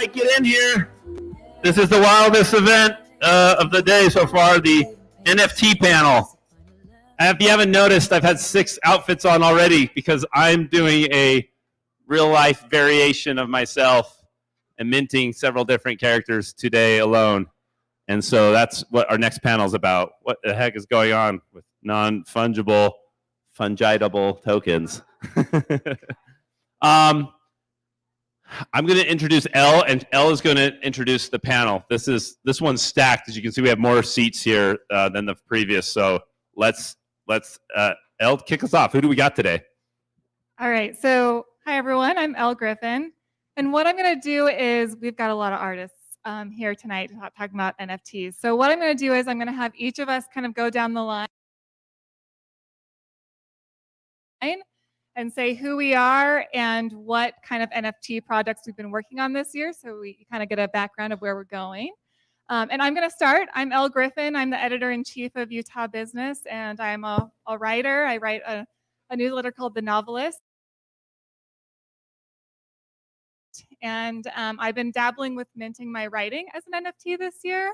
right, get in here. This is the wildest event of the day so far, the NFT panel. If you haven't noticed, I've had 6 outfits on already because I'm doing a real-life variation of myself and minting several different characters today alone. And so that's what our next panel is about. What the heck is going on with non-fungible, fungitable tokens? I'm going to introduce Elle, and Elle is going to introduce the panel. This one's stacked. As you can see, we have more seats here than the previous. So let's Elle, kick us off. Who do we got today? All right. So hi, everyone. I'm Elle Griffin. And what I'm going to do is we've got a lot of artists here tonight talking about NFTs. So what I'm going to do is I'm going to have each of us kind of go down the line and say who we are and what kind of NFT projects we've been working on this year, so we kind of get a background of where we're going. And I'm going to start. I'm Elle Griffin. I'm the editor-in-chief of Utah Business, and I'm a writer. I write a newsletter called The Novelist. And I've been dabbling with minting my writing as an NFT this year,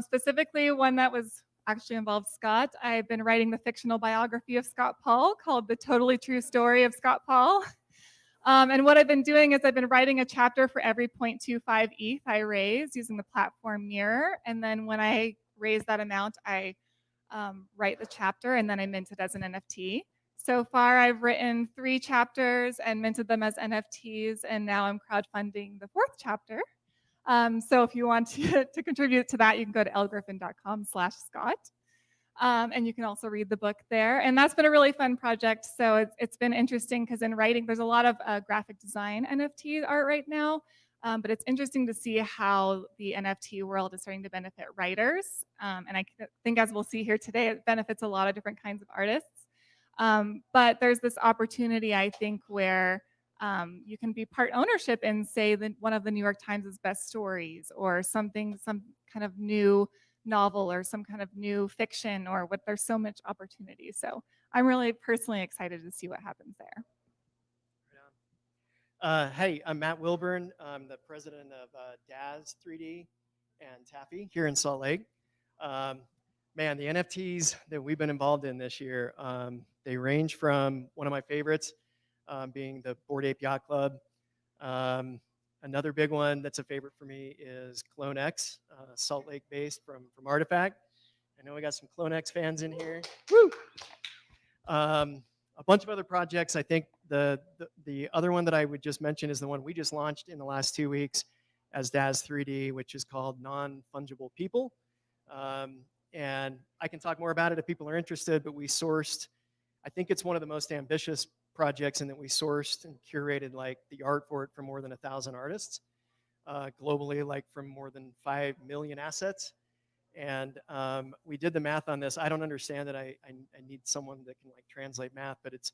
specifically one that was actually involved Scott. I've been writing the fictional biography of Scott Paul called The Totally True Story of Scott Paul. And what I've been doing is I've been writing a chapter for every 0.25 ETH I raise using the platform Mirror. And then when I raise that amount, I write the chapter and then I mint it as an NFT. So far, I've written 3 chapters and minted them as NFTs, and now I'm crowdfunding the 4th chapter. So if you want to contribute to that, you can go to elgriffin.com/Scott. And you can also read the book there. And that's been a really fun project. So it's been interesting because in writing, there's a lot of graphic design NFT art right now. But it's interesting to see how the NFT world is starting to benefit writers. And I think as we'll see here today, it benefits a lot of different kinds of artists. But there's this opportunity, I think, where you can be part ownership in, say, one of the New York Times' best stories, or some kind of new novel, or some kind of new fiction, or what. There's so much opportunity. So I'm really personally excited to see what happens there. Hey, I'm Matt Wilburn. I'm the president of Daz 3D and Tafi here in Salt Lake. Man, the NFTs that we've been involved in this year, they range from one of my favorites being the Bored Ape Yacht Club. Another big one that's a favorite for me is Clone X, Salt Lake based from Artifact. I know we got some Clone X fans in here. Woo! A bunch of other projects. I think the other one that I would just mention is the one we just launched in the last 2 weeks as Daz 3D, which is called Non-Fungible People. And I can talk more about it if people are interested, but we sourced, I think it's one of the most ambitious projects in that we sourced and curated like the art for it from more than 1,000 artists globally, like from more than 5 million assets. And we did the math on this. I don't understand it. I need someone that can like translate math, but it's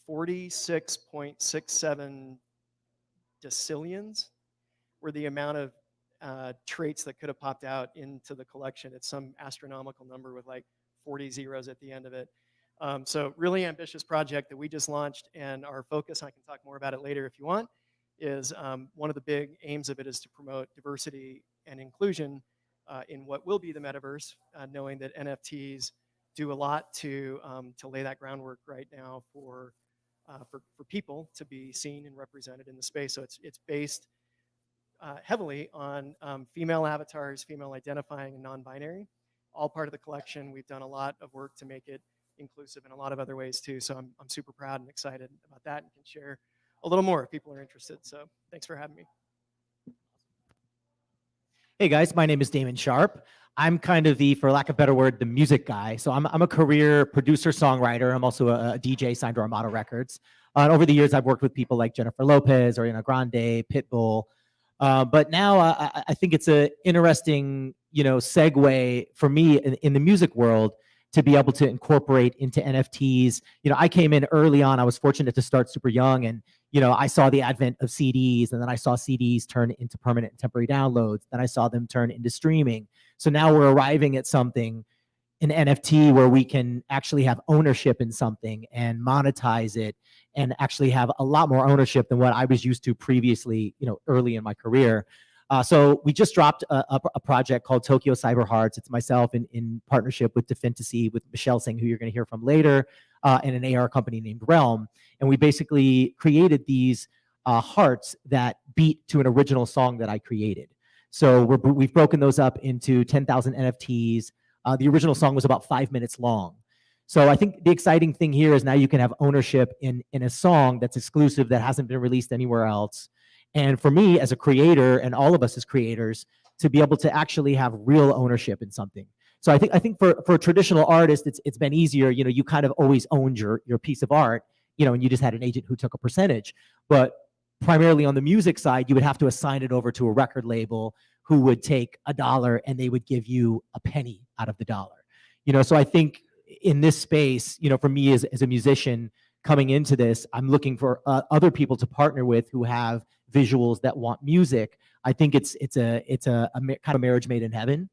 46.67 decillions were the amount of traits that could have popped out into the collection. It's some astronomical number with like 40 zeros at the end of it. So really ambitious project that we just launched, and our focus, I can talk more about it later if you want, is one of the big aims of it is to promote diversity and inclusion in what will be the metaverse, knowing that NFTs do a lot to lay that groundwork right now for people to be seen and represented in the space. So it's based heavily on female avatars, female identifying, and non-binary, all part of the collection. We've done a lot of work to make it inclusive in a lot of other ways too. So I'm super proud and excited about that, and can share a little more if people are interested. So thanks for having me. Hey guys, my name is Damon Sharpe. I'm kind of the, for lack of a better word, the music guy. So I'm a career producer, songwriter. I'm also a DJ signed to Armada Records. And over the years, I've worked with people like Jennifer Lopez, Ariana Grande, Pitbull. But now I think it's an interesting, segue for me in the music world to be able to incorporate into NFTs. I came in early on. I was fortunate to start super young, and I saw the advent of CDs, and then I saw CDs turn into permanent and temporary downloads. Then I saw them turn into streaming. So now we're arriving at something, an NFT, where we can actually have ownership in something and monetize it and actually have a lot more ownership than what I was used to previously, early in my career. So we just dropped a project called Tokyo Cyber Hearts. It's myself in partnership with Defintasy, with Michelle Singh, who you're going to hear from later, and an AR company named Realm. And we basically created these hearts that beat to an original song that I created. So we've broken those up into 10,000 NFTs. The original song was about 5 minutes long. So I think the exciting thing here is now you can have ownership in a song that's exclusive, that hasn't been released anywhere else. And for me as a creator, and all of us as creators, to be able to actually have real ownership in something. So I think for a traditional artist, it's been easier. You kind of always owned your piece of art, and you just had an agent who took a percentage. But primarily on the music side, you would have to assign it over to a record label who would take $1 and they would give you a penny out of the dollar. So I think in this space, for me as a musician coming into this, I'm looking for other people to partner with who have visuals that want music. I think it's a kind of marriage made in heaven,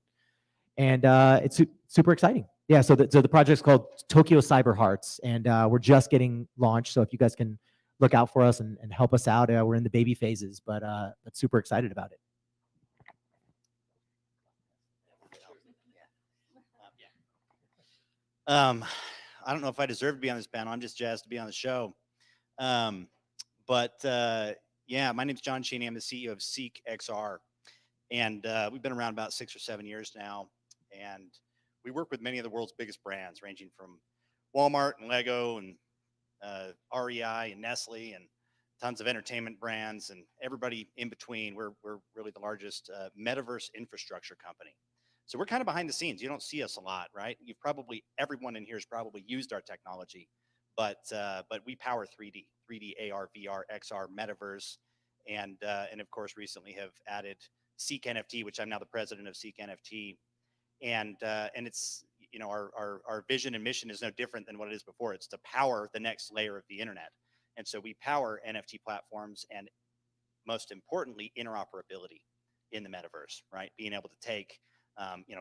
and it's super exciting. Yeah. So the project's called Tokyo Cyber Hearts, and we're just getting launched. So if you guys can look out for us and help us out, we're in the baby phases, but super excited about it. I don't know if I deserve to be on this panel. I'm just jazzed to be on the show. Yeah, my name's Jon Cheney. I'm the CEO of Seek XR. And we've been around about 6 or 7 years now. And we work with many of the world's biggest brands, ranging from Walmart and Lego and REI and Nestle and tons of entertainment brands and everybody in between. We're really the largest metaverse infrastructure company. So we're kind of behind the scenes. You don't see us a lot, right? Everyone in here has probably used our technology, but we power 3D AR, VR, XR, metaverse, and of course recently have added Seek NFT, which I'm now the president of Seek NFT, and it's our vision and mission is no different than what it is before. It's to power the next layer of the internet, and so we power NFT platforms and most importantly interoperability in the metaverse, right? Being able to take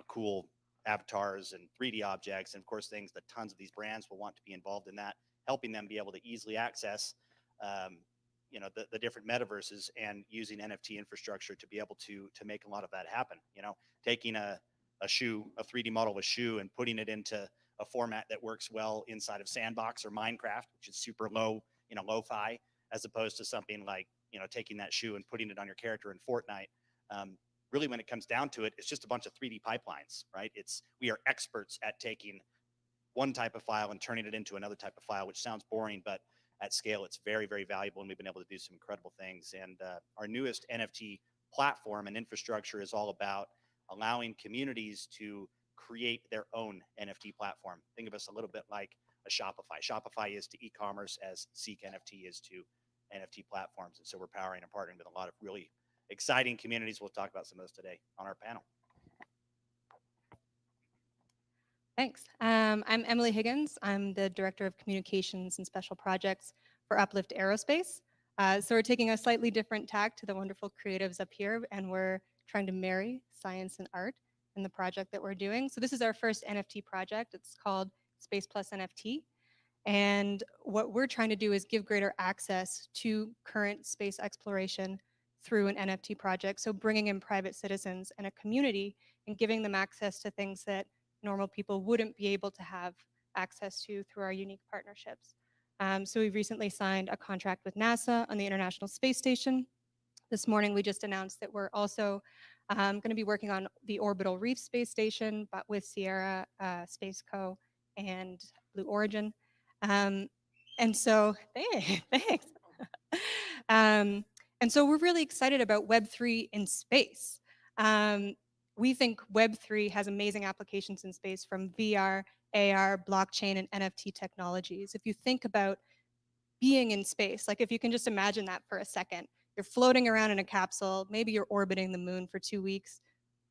cool avatars and 3D objects, and of course things that tons of these brands will want to be involved in that, helping them be able to easily access, the different metaverses and using NFT infrastructure to be able to make a lot of that happen. Taking a shoe, a 3D model of a shoe, and putting it into a format that works well inside of Sandbox or Minecraft, which is super low, lo-fi, as opposed to something like, taking that shoe and putting it on your character in Fortnite. Really, when it comes down to it, it's just a bunch of 3D pipelines, right? We are experts at taking one type of file and turning it into another type of file, which sounds boring, but at scale, it's very, very valuable, and we've been able to do some incredible things. And our newest NFT platform and infrastructure is all about allowing communities to create their own NFT platform. Think of us a little bit like a Shopify. Shopify is to e-commerce as Seek NFT is to NFT platforms. And so we're powering and partnering with a lot of really exciting communities. We'll talk about some of those today on our panel. Thanks. I'm Emily Higgins. I'm the Director of Communications and Special Projects for Uplift Aerospace. So we're taking a slightly different tack to the wonderful creatives up here, and we're trying to marry science and art in the project that we're doing. So this is our first NFT project. It's called Space Plus NFT. And what we're trying to do is give greater access to current space exploration through an NFT project. So bringing in private citizens and a community and giving them access to things that normal people wouldn't be able to have access to through our unique partnerships. So we've recently signed a contract with NASA on the International Space Station. This morning, we just announced that we're also going to be working on the Orbital Reef Space Station, but with Sierra Space Co. and Blue Origin. And so, thanks. And so we're really excited about Web3 in space. We think Web3 has amazing applications in space, from VR, AR, blockchain, and NFT technologies. If you think about being in space, like if you can just imagine that for a second, you're floating around in a capsule, maybe you're orbiting the moon for 2 weeks.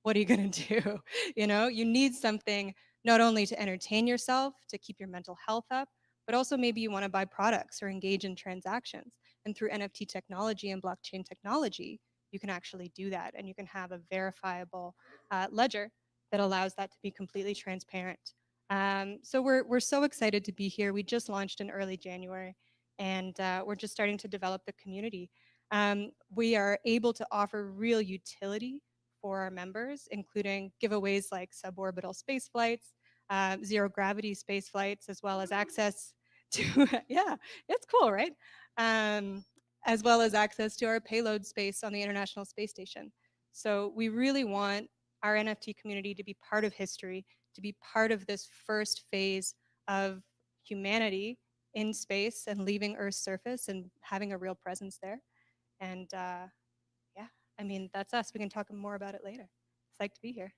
What are you going to do? You need something not only to entertain yourself, to keep your mental health up, but also maybe you want to buy products or engage in transactions. And through NFT technology and blockchain technology, you can actually do that, and you can have a verifiable ledger that allows that to be completely transparent. So we're so excited to be here. We just launched in early January, and we're just starting to develop the community. We are able to offer real utility for our members, including giveaways like suborbital space flights, zero gravity space flights, as well as access to, yeah, it's cool, right? As well as access to our payload space on the International Space Station. So we really want our NFT community to be part of history, to be part of this first phase of humanity in space and leaving Earth's surface and having a real presence there. And yeah, I mean, that's us. We can talk more about it later. Psyched to be here.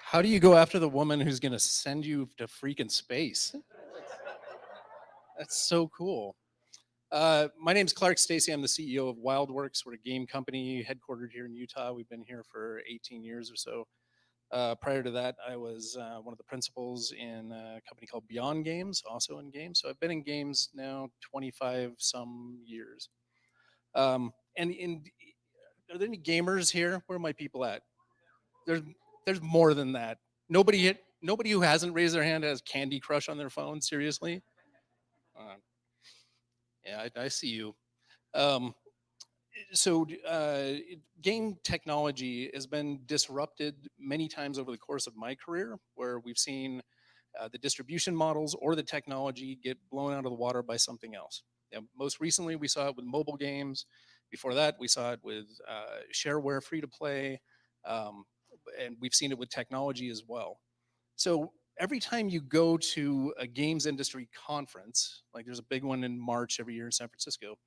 How do you go after the woman who's going to send you to freaking space? That's so cool. My name's Clark Stacey. I'm the CEO of Wildworks. We're a game company headquartered here in Utah. We've been here for 18 years or so. Prior to that, I was one of the principals in a company called Beyond Games, also in games. So I've been in games now 25 some years. Are there any gamers here? Where are my people at? There's more than that. Nobody who hasn't raised their hand has Candy Crush on their phone. Seriously? Yeah, I see you. Game technology has been disrupted many times over the course of my career, where we've seen the distribution models or the technology get blown out of the water by something else. Most recently, we saw it with mobile games. Before that, we saw it with shareware, free to play, and we've seen it with technology as well. So every time you go to a games industry conference, like there's a big one in March every year in San Francisco,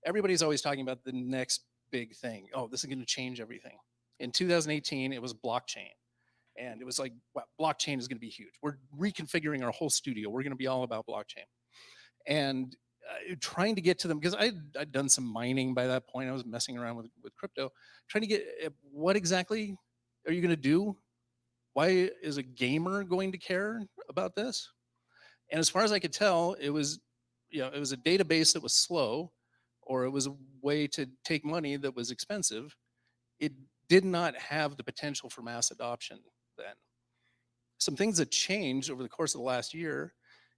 everybody's always talking about the next big thing. Oh, this is going to change everything. In 2018, it was blockchain. And it was like, wow, blockchain is going to be huge. We're reconfiguring our whole studio. We're going to be all about blockchain. And trying to get to them, because I'd done some mining by that point. I was messing around with crypto, trying to get, what exactly are you going to do? Why is a gamer going to care about this? And as far as I could tell, it was a database that was slow, or it was a way to take money that was expensive. It did not have the potential for mass adoption then. Some things that changed over the course of the last year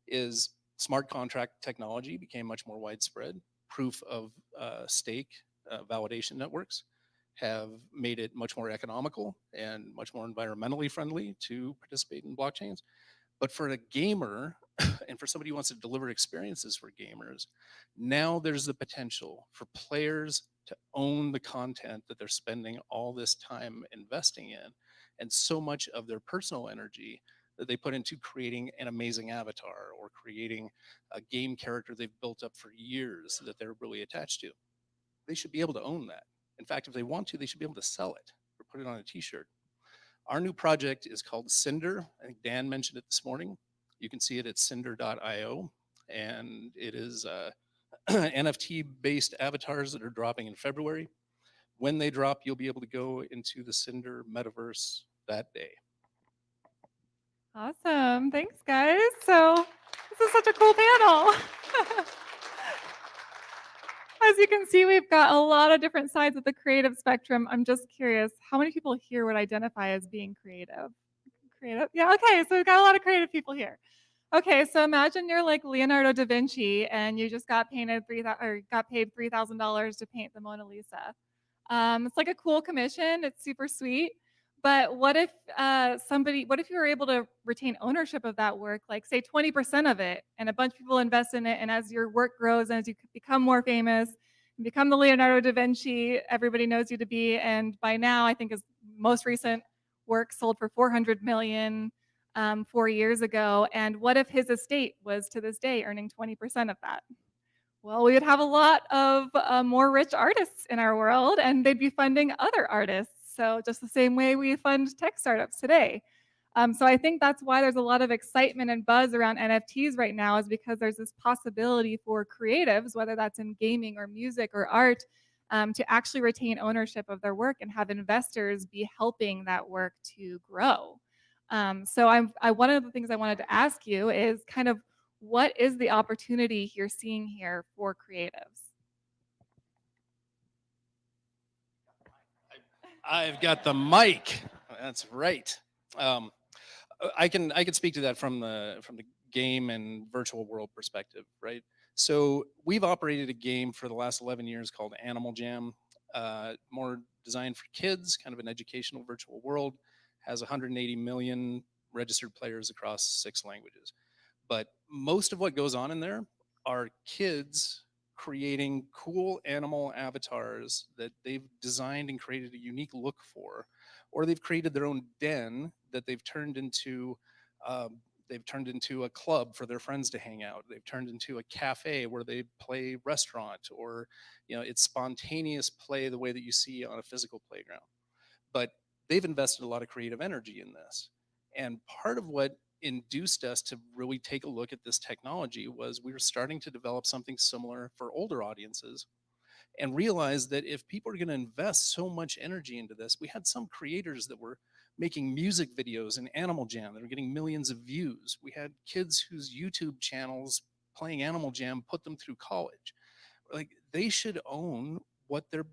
is smart contract technology became much more widespread. Proof of stake validation networks have made it much more economical and much more environmentally friendly to participate in blockchains. But for a gamer, and for somebody who wants to deliver experiences for gamers, now there's the potential for players to own the content that they're spending all this time investing in, and so much of their personal energy that they put into creating an amazing avatar or creating a game character they've built up for years that they're really attached to. They should be able to own that. In fact, if they want to, they should be able to sell it or put it on a t-shirt. Our new project is called Cinder. I think Dan mentioned it this morning. You can see it at cinder.io, and it is NFT-based avatars that are dropping in February. When they drop, you'll be able to go into the Cinder metaverse that day. Awesome. Thanks, guys. So this is such a cool panel. As you can see, we've got a lot of different sides of the creative spectrum. I'm just curious, how many people here would identify as being creative? Creative? Yeah, okay, so we've got a lot of creative people here. Okay, so imagine you're like Leonardo da Vinci and you just got paid $3,000 to paint the Mona Lisa. It's like a cool commission. It's super sweet. But what if you were able to retain ownership of that work, like say 20% of it, and a bunch of people invest in it, and as your work grows and as you become more famous, and become the Leonardo da Vinci everybody knows you to be, and by now I think his most recent work sold for $400 million 4 years ago, and what if his estate was to this day earning 20% of that? Well, we would have a lot of more rich artists in our world, and they'd be funding other artists. So just the same way we fund tech startups today. So I think that's why there's a lot of excitement and buzz around NFTs right now, is because there's this possibility for creatives, whether that's in gaming or music or art, to actually retain ownership of their work and have investors be helping that work to grow. So one of the things I wanted to ask you is kind of, what is the opportunity you're seeing here for creatives? I've got the mic. That's right. I can speak to that from the game and virtual world perspective, right? So we've operated a game for the last 11 years called Animal Jam, more designed for kids, kind of an educational virtual world, has 180 million registered players across 6 languages. But most of what goes on in there are kids creating cool animal avatars that they've designed and created a unique look for, or they've created their own den that um, they've turned into a club for their friends to hang out. They've turned into a cafe where they play restaurant, or it's spontaneous play the way that you see on a physical playground. But they've invested a lot of creative energy in this. And part of what induced us to really take a look at this technology was we were starting to develop something similar for older audiences, and realized that if people are going to invest so much energy into this, we had some creators that were making music videos in Animal Jam that are getting millions of views. We had kids whose YouTube channels playing Animal Jam put them through college. Like, they should own what they're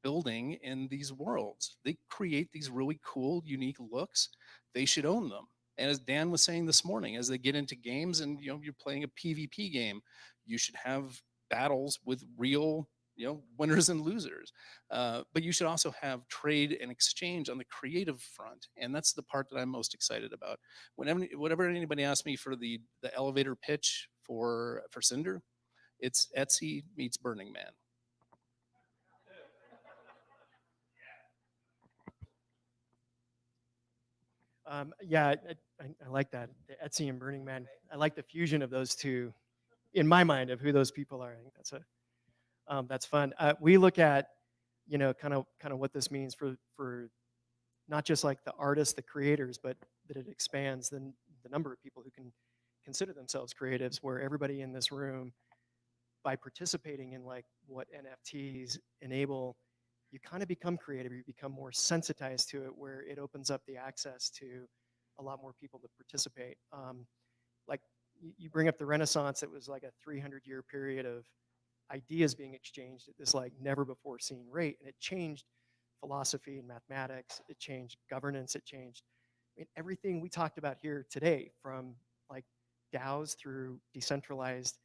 building in these worlds. They create these really cool, unique looks. They should own them. And as Dan was saying this morning, as they get into games and you're playing a PvP game, you should have battles with real winners and losers. But you should also have trade and exchange on the creative front. And that's the part that I'm most excited about. Whenever anybody asks me for the elevator pitch for Cinder, it's Etsy meets Burning Man. Yeah, I like that. The Etsy and Burning Man. I like the fusion of those two in my mind of who those people are. I think that's fun. We look at, kind of what this means for not just like the artists, the creators, but that it expands the number of people who can consider themselves creatives, where everybody in this room, by participating in like what NFTs enable, you kind of become creative, you become more sensitized to it, where it opens up the access to a lot more people to participate. Like you bring up the Renaissance, it was like a 300-year period of ideas being exchanged at this like never before seen rate, and it changed philosophy and mathematics, it changed governance, it changed, I mean, everything we talked about here today, from like DAOs through decentralized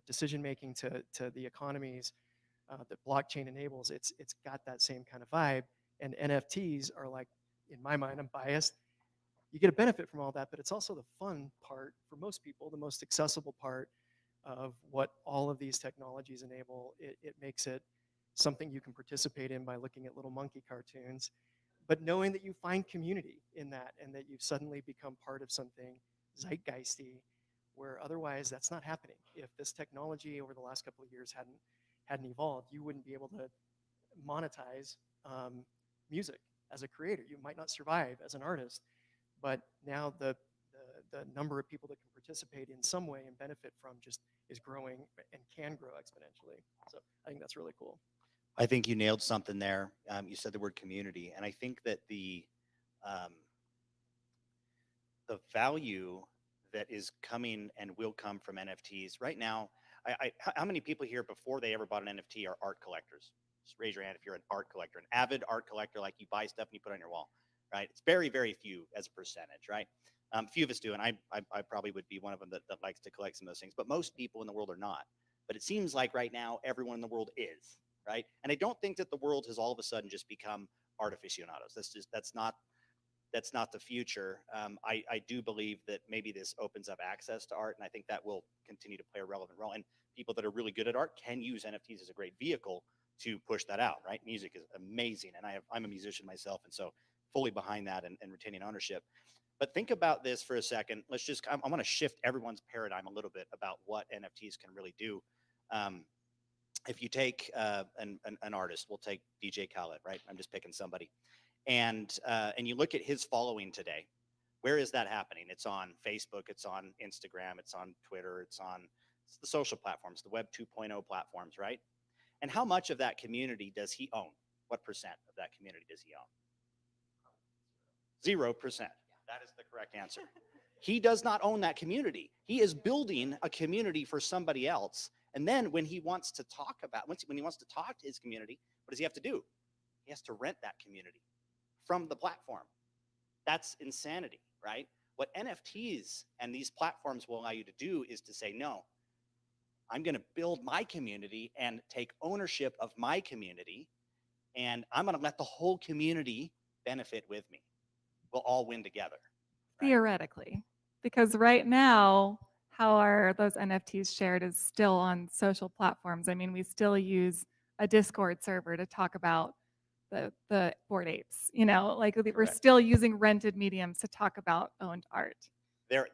decision making to the economies that blockchain enables. It's got that same kind of vibe. And NFTs are like, in my mind, I'm biased, you get a benefit from all that, but it's also the fun part for most people, the most accessible part of what all of these technologies enable. It makes it something you can participate in by looking at little monkey cartoons, but knowing that you find community in that, and that you've suddenly become part of something zeitgeisty, where otherwise that's not happening. If this technology over the last couple of years hadn't evolved, you wouldn't be able to monetize music as a creator. You might not survive as an artist, but now the number of people that can participate in some way and benefit from just is growing and can grow exponentially. So I think that's really cool. I think you nailed something there. You said the word community, and I think that the value that is coming and will come from NFTs right now. How many people here before they ever bought an NFT are art collectors? Just raise your hand if you're an art collector, an avid art collector, like you buy stuff and you put it on your wall, right? It's very, very few as a percentage, right? Few of us do, and I probably would be one of them that likes to collect some of those things, but most people in the world are not. But it seems like right now everyone in the world is, right? And I don't think that the world has all of a sudden just become art aficionados. That's not the future. I do believe that maybe this opens up access to art, and I think that will continue to play a relevant role. And people that are really good at art can use NFTs as a great vehicle to push that out, right? Music is amazing, and I'm a musician myself, and so fully behind that and retaining ownership. But think about this for a second. I want to shift everyone's paradigm a little bit about what NFTs can really do. If you take an artist, we'll take DJ Khaled, right? I'm just picking somebody. And you look at his following today, where is that happening? It's on Facebook, it's on Instagram, it's on Twitter, it's the social platforms, the Web 2.0 platforms, right? And how much of that community does he own? What percent of that community does he own? 0%. That is the correct answer. He does not own that community. He is building a community for somebody else. And then when he wants to talk when he wants to talk to his community, what does he have to do? He has to rent that community from the platform. That's insanity, right? What NFTs and these platforms will allow you to do is to say, no, I'm going to build my community and take ownership of my community, and I'm going to let the whole community benefit with me. We'll all win together. Right? Theoretically, because right now, how are those NFTs shared is still on social platforms. I mean, we still use a Discord server to talk about the Bored Apes, you know, like we're Correct. still using rented mediums to talk about owned art. They're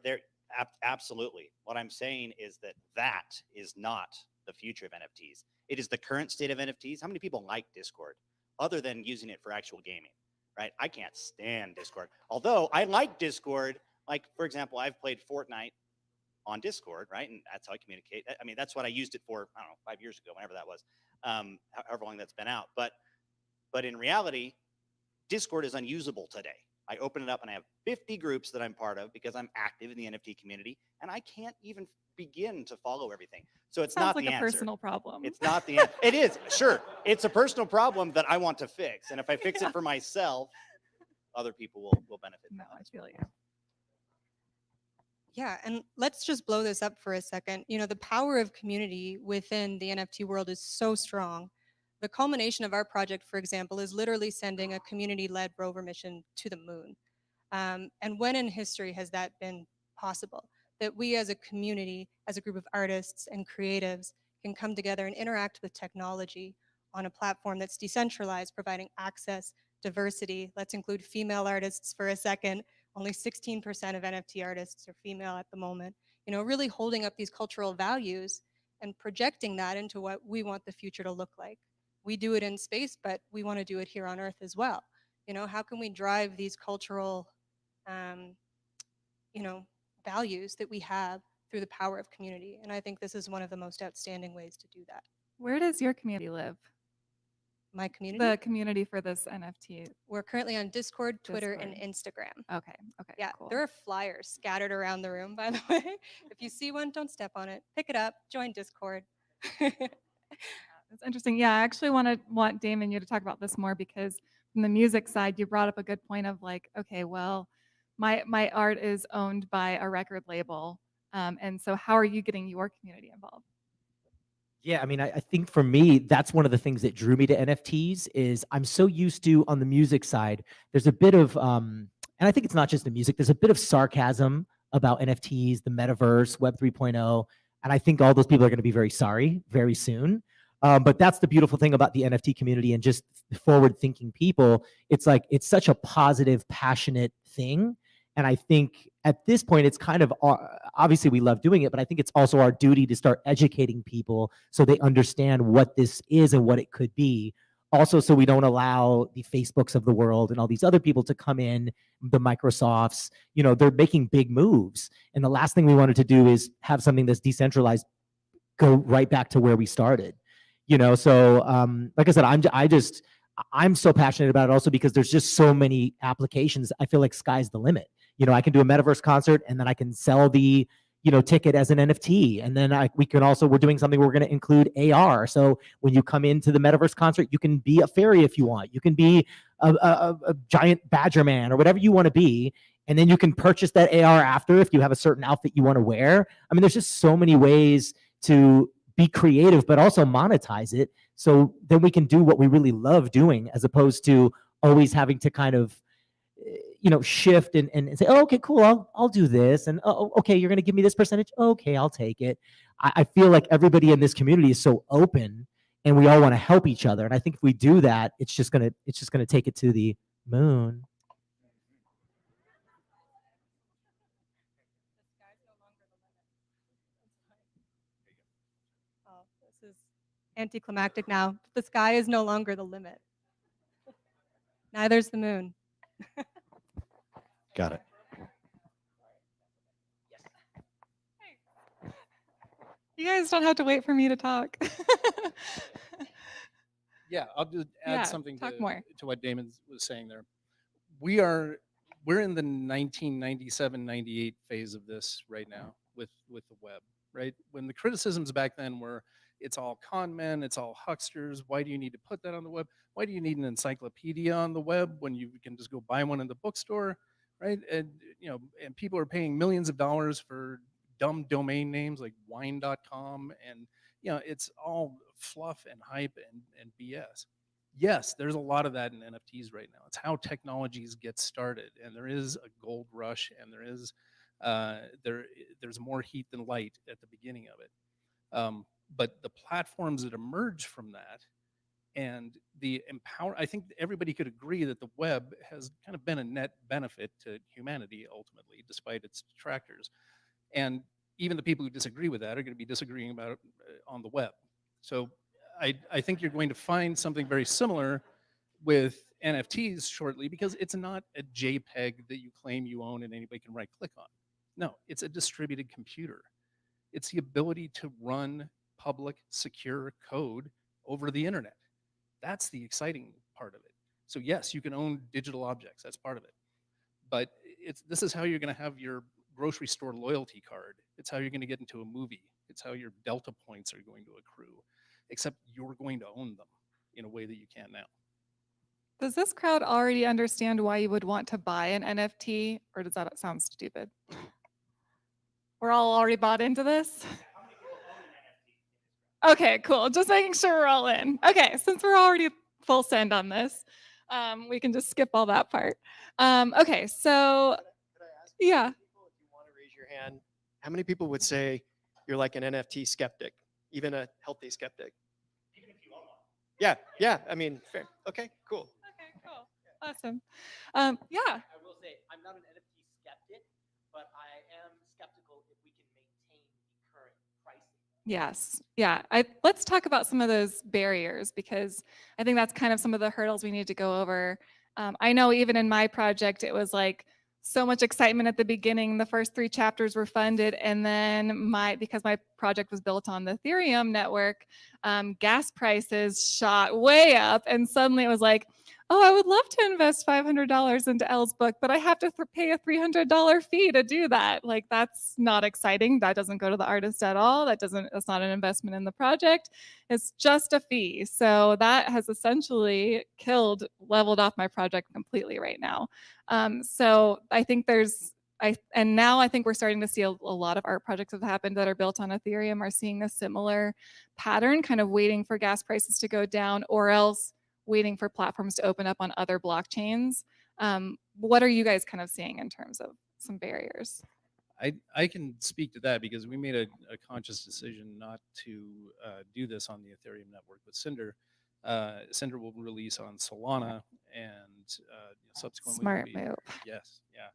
absolutely. What I'm saying is that that is not the future of NFTs. It is the current state of NFTs. How many people like Discord other than using it for actual gaming, right? I can't stand Discord. Although I like Discord, like for example, I've played Fortnite on Discord, right? And that's how I communicate. I mean, that's what I used it for, I don't know, 5 years ago, whenever that was, however long that's been out. But in reality, Discord is unusable today. I open it up and I have 50 groups that I'm part of because I'm active in the NFT community, and I can't even begin to follow everything. So it's Sounds not like the a answer. personal problem. It's not the answer. It is, sure. It's a personal problem that I want to fix. And if I fix it for myself, other people will benefit. No, I feel you. Yeah, and let's just blow this up for a second. You know, the power of community within the NFT world is so strong. The culmination of our project, for example, is literally sending a community-led rover mission to the moon. And when in history has that been possible? That we as a community, as a group of artists and creatives, can come together and interact with technology on a platform that's decentralized, providing access, diversity. Let's include female artists for a second. Only 16% of NFT artists are female at the moment. You know, really holding up these cultural values and projecting that into what we want the future to look like. We do it in space, but we want to do it here on Earth as well. You know, how can we drive these cultural, you know, values that we have through the power of community? And I think this is one of the most outstanding ways to do that. Where does your community live? My community? The community for this NFT. We're currently on Discord, Twitter, and Discord. Instagram. Okay. Okay. Yeah, Cool. there are flyers scattered around the room, by the way. If you see one, don't step on it. Pick it up, join Discord. It's interesting. Yeah, I actually want Damon you to talk about this more because from the music side, you brought up a good point of like, okay, well, my art is owned by a record label, and so how are you getting your community involved? Yeah, I mean, I think for me, that's one of the things that drew me to NFTs is I'm so used to on the music side, there's a bit of, and I think it's not just the music, there's a bit of sarcasm about NFTs, the metaverse, Web 3.0, and I think all those people are going to be very sorry very soon. But that's the beautiful thing about the NFT community and just forward-thinking people. It's like, it's such a positive, passionate thing. And I think at this point, it's kind of, obviously we love doing it, but I think it's also our duty to start educating people so they understand what this is and what it could be. Also, so we don't allow the Facebooks of the world and all these other people to come in, the Microsofts, you know, they're making big moves. And the last thing we wanted to do is have something that's decentralized go right back to where we started. You know, so like I said, I'm so passionate about it also because there's just so many applications. I feel like sky's the limit. You know, I can do a metaverse concert and then I can sell the, you know, ticket as an NFT. And then we're doing something, we're going to include AR. So when you come into the metaverse concert, you can be a fairy if you want. You can be a giant badger man or whatever you want to be. And then you can purchase that AR after if you have a certain outfit you want to wear. I mean, there's just so many ways to be creative, but also monetize it. So then we can do what we really love doing as opposed to always having to kind of, you know, shift and say, oh, okay, cool, I'll do this. And oh, okay, you're going to give me this percentage. Okay, I'll take it. I feel like everybody in this community is so open and we all want to help each other. And I think if we do that, it's just going to take it to the moon. This is anticlimactic now. The sky is no longer the limit. Neither's the moon. Got it. You guys don't have to wait for me to talk. Yeah, I'll just add Yeah, something talk to, more. to what Damon was saying there. We're in the 1997-98 phase of this right now with the web, right? When the criticisms back then were, it's all con men, it's all hucksters. Why do you need to put that on the web? Why do you need an encyclopedia on the web when you can just go buy one in the bookstore, right? And and people are paying millions of dollars for dumb domain names like wine.com, and it's all fluff and hype and BS. Yes, there's a lot of that in NFTs right now. It's how technologies get started, and there is a gold rush, and there's more heat than light at the beginning of it. But the platforms that emerge from that and I think everybody could agree that the web has kind of been a net benefit to humanity ultimately, despite its detractors. And even the people who disagree with that are going to be disagreeing about it on the web. So I think you're going to find something very similar with NFTs shortly, because it's not a JPEG that you claim you own and anybody can right click on. No, it's a distributed computer. It's the ability to run public secure code over the internet. That's the exciting part of it. So yes, you can own digital objects. That's part of it. But this is how you're going to have your grocery store loyalty card. It's how you're going to get into a movie. It's how your Delta points are going to accrue, except you're going to own them in a way that you can't now. Does this crowd already understand why you would want to buy an NFT, or does that sound stupid? We're all already bought into this? Okay, cool. Just making sure we're all in. Okay, since we're already full send on this, we can just skip all that part. Okay, so Could I ask yeah. people, if you want to raise your hand, how many people would say you're like an NFT skeptic, even a healthy skeptic? Yeah, yeah. I mean, fair. Okay, cool. Okay, cool. Awesome. Yeah. I will say I'm not an NFT skeptic, but I am skeptical if we can maintain the current pricing. Yes. Yeah. Let's talk about some of those barriers, because I think that's kind of some of the hurdles we need to go over. I know even in my project, it was like so much excitement at the beginning. The first 3 chapters were funded, and then because my project was built on the Ethereum network, gas prices shot way up, and suddenly it was like, oh, I would love to invest $500 into Elle's book, but I have to pay a $300 fee to do that. Like, that's not exciting. That doesn't go to the artist at all. That's not an investment in the project. It's just a fee. So that has essentially leveled off my project completely right now. So I think and now I think we're starting to see a lot of art projects that have happened that are built on Ethereum are seeing a similar pattern, kind of waiting for gas prices to go down, or else waiting for platforms to open up on other blockchains. What are you guys kind of seeing in terms of some barriers? I can speak to that because we made a conscious decision not to do this on the Ethereum network with Cinder. Cinder will release on Solana, and subsequently Smart move. Yes, yeah.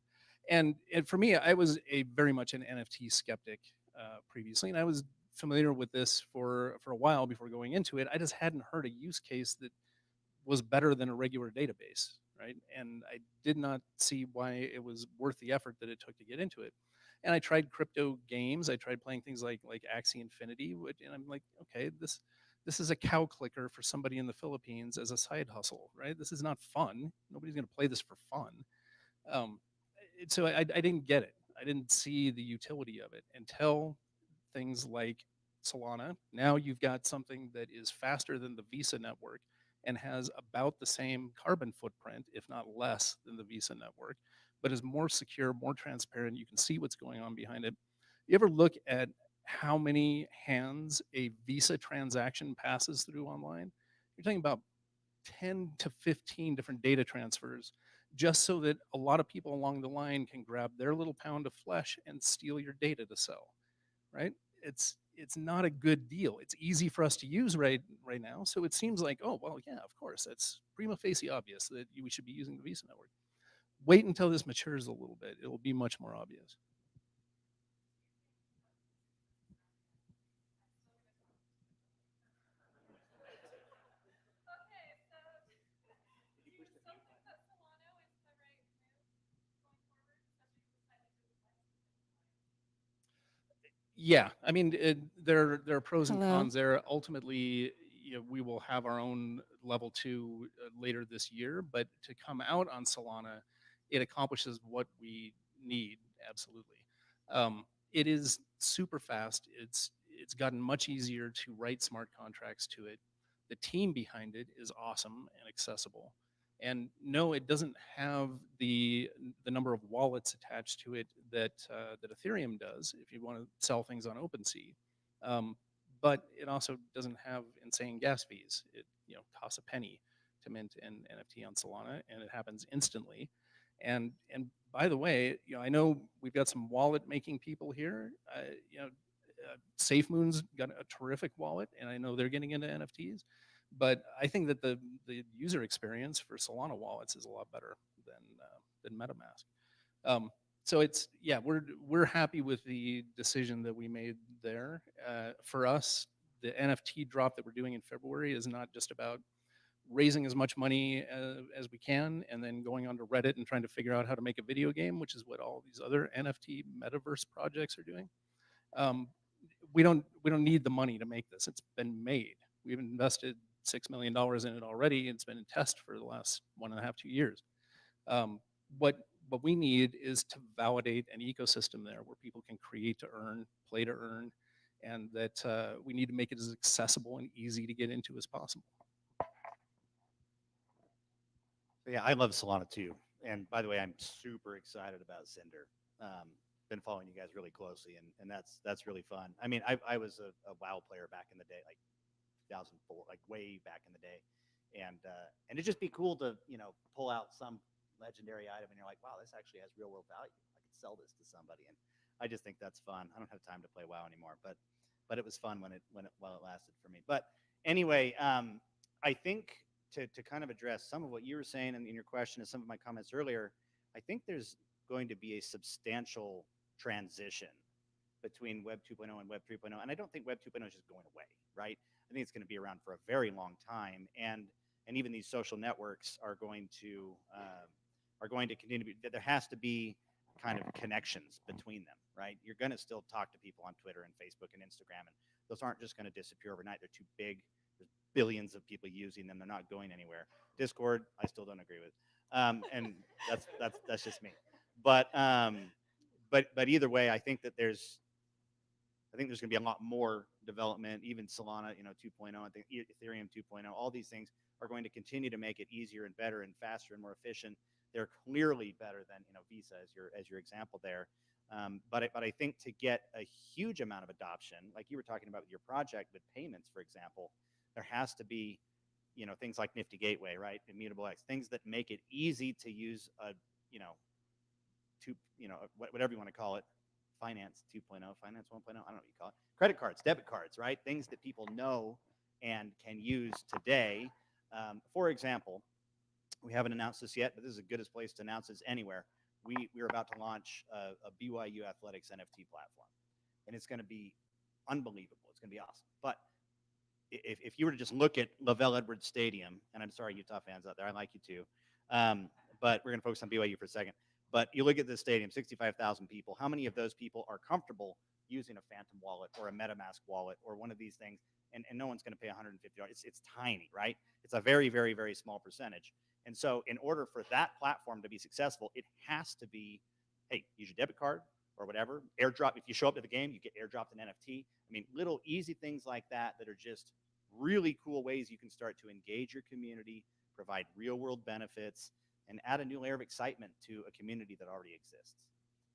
And for me, I was very much an NFT skeptic previously, and I was familiar with this for a while before going into it. I just hadn't heard a use case that was better than a regular database, right? And I did not see why it was worth the effort that it took to get into it. And I tried crypto games. I tried playing things like Axie Infinity, and I'm like, okay, this is a cow clicker for somebody in the Philippines as a side hustle, right? This is not fun. Nobody's going to play this for fun. So I didn't get it. I didn't see the utility of it until things like Solana. Now you've got something that is faster than the Visa network and has about the same carbon footprint, if not less, than the Visa network, but is more secure, more transparent. You can see what's going on behind it. You ever look at how many hands a Visa transaction passes through online? You're talking about 10 to 15 different data transfers, just so that a lot of people along the line can grab their little pound of flesh and steal your data to sell, right? It's not a good deal. It's easy for us to use right now. So it seems like, oh, well, yeah, of course, it's prima facie obvious that we should be using the Visa network. Wait until this matures a little bit. It'll be much more obvious. Yeah, I mean, there are pros and Hello? cons there. Ultimately, we will have our own level 2 later this year, but to come out on Solana, it accomplishes what we need, absolutely. It is super fast. It's gotten much easier to write smart contracts to it. The team behind it is awesome and accessible. And no, it doesn't have the number of wallets attached to it that that Ethereum does if you want to sell things on OpenSea. But it also doesn't have insane gas fees. It costs a penny to mint an NFT on Solana, and it happens instantly. And by the way, I know we've got some wallet making people here. Safemoon's got a terrific wallet, and I know they're getting into NFTs. But I think that the user experience for Solana wallets is a lot better than MetaMask. So it's we're happy with the decision that we made there. For us, the NFT drop that we're doing in February is not just about raising as much money as we can and then going onto Reddit and trying to figure out how to make a video game, which is what all these other NFT metaverse projects are doing. We don't need the money to make this. It's been made. We've invested $6 million in it already. It's been in test for the last 1.5, 2 years. What we need is to validate an ecosystem there where people can create to earn, play to earn, and that we need to make it as accessible and easy to get into as possible. Yeah, I love Solana too. And by the way, I'm super excited about Cinder. Been following you guys really closely, and that's really fun. I mean, I was a WoW player back in the day, like 2004, like way back in the day, and it'd just be cool to pull out some legendary item and you're like, wow, this actually has real world value. I could sell this to somebody, and I just think that's fun. I don't have time to play WoW anymore, but it was fun while it lasted for me. But anyway, I think to kind of address some of what you were saying in your question and some of my comments earlier, I think there's going to be a substantial transition between Web 2.0 and Web 3.0. And I don't think Web 2.0 is just going away, right? I think it's going to be around for a very long time. And even these social networks are going to continue to be, there has to be kind of connections between them, right? You're going to still talk to people on Twitter and Facebook and Instagram, and those aren't just going to disappear overnight. They're too big. There's billions of people using them. They're not going anywhere. Discord, I still don't agree with. And that's just me. But either way, I think there's going to be a lot more development. Even Solana, 2.0. I think Ethereum 2.0. All these things are going to continue to make it easier and better and faster and more efficient. They're clearly better than Visa as your example there. But I think to get a huge amount of adoption, like you were talking about with your project with payments, for example, there has to be things like Nifty Gateway, right? Immutable X, things that make it easy to use whatever you want to call it, finance 2.0, finance 1.0, I don't know what you call it, credit cards, debit cards, right? Things that people know and can use today. For example, we haven't announced this yet, but this is the goodest place to announce this anywhere. We're about to launch a BYU athletics NFT platform, and it's going to be unbelievable. It's going to be awesome. But if you were to just look at Lavelle Edwards Stadium, and I'm sorry, Utah fans out there, I like you too, but we're going to focus on BYU for a second. But you look at this stadium, 65,000 people. How many of those people are comfortable using a Phantom wallet or a MetaMask wallet or one of these things? And no one's going to pay $150. It's tiny, right? It's a very, very, very small percentage. And so in order for that platform to be successful, it has to be, hey, use your debit card or whatever. Airdrop, if you show up to the game, you get airdropped an NFT. I mean, little easy things like that are just really cool ways you can start to engage your community, provide real world benefits, and add a new layer of excitement to a community that already exists.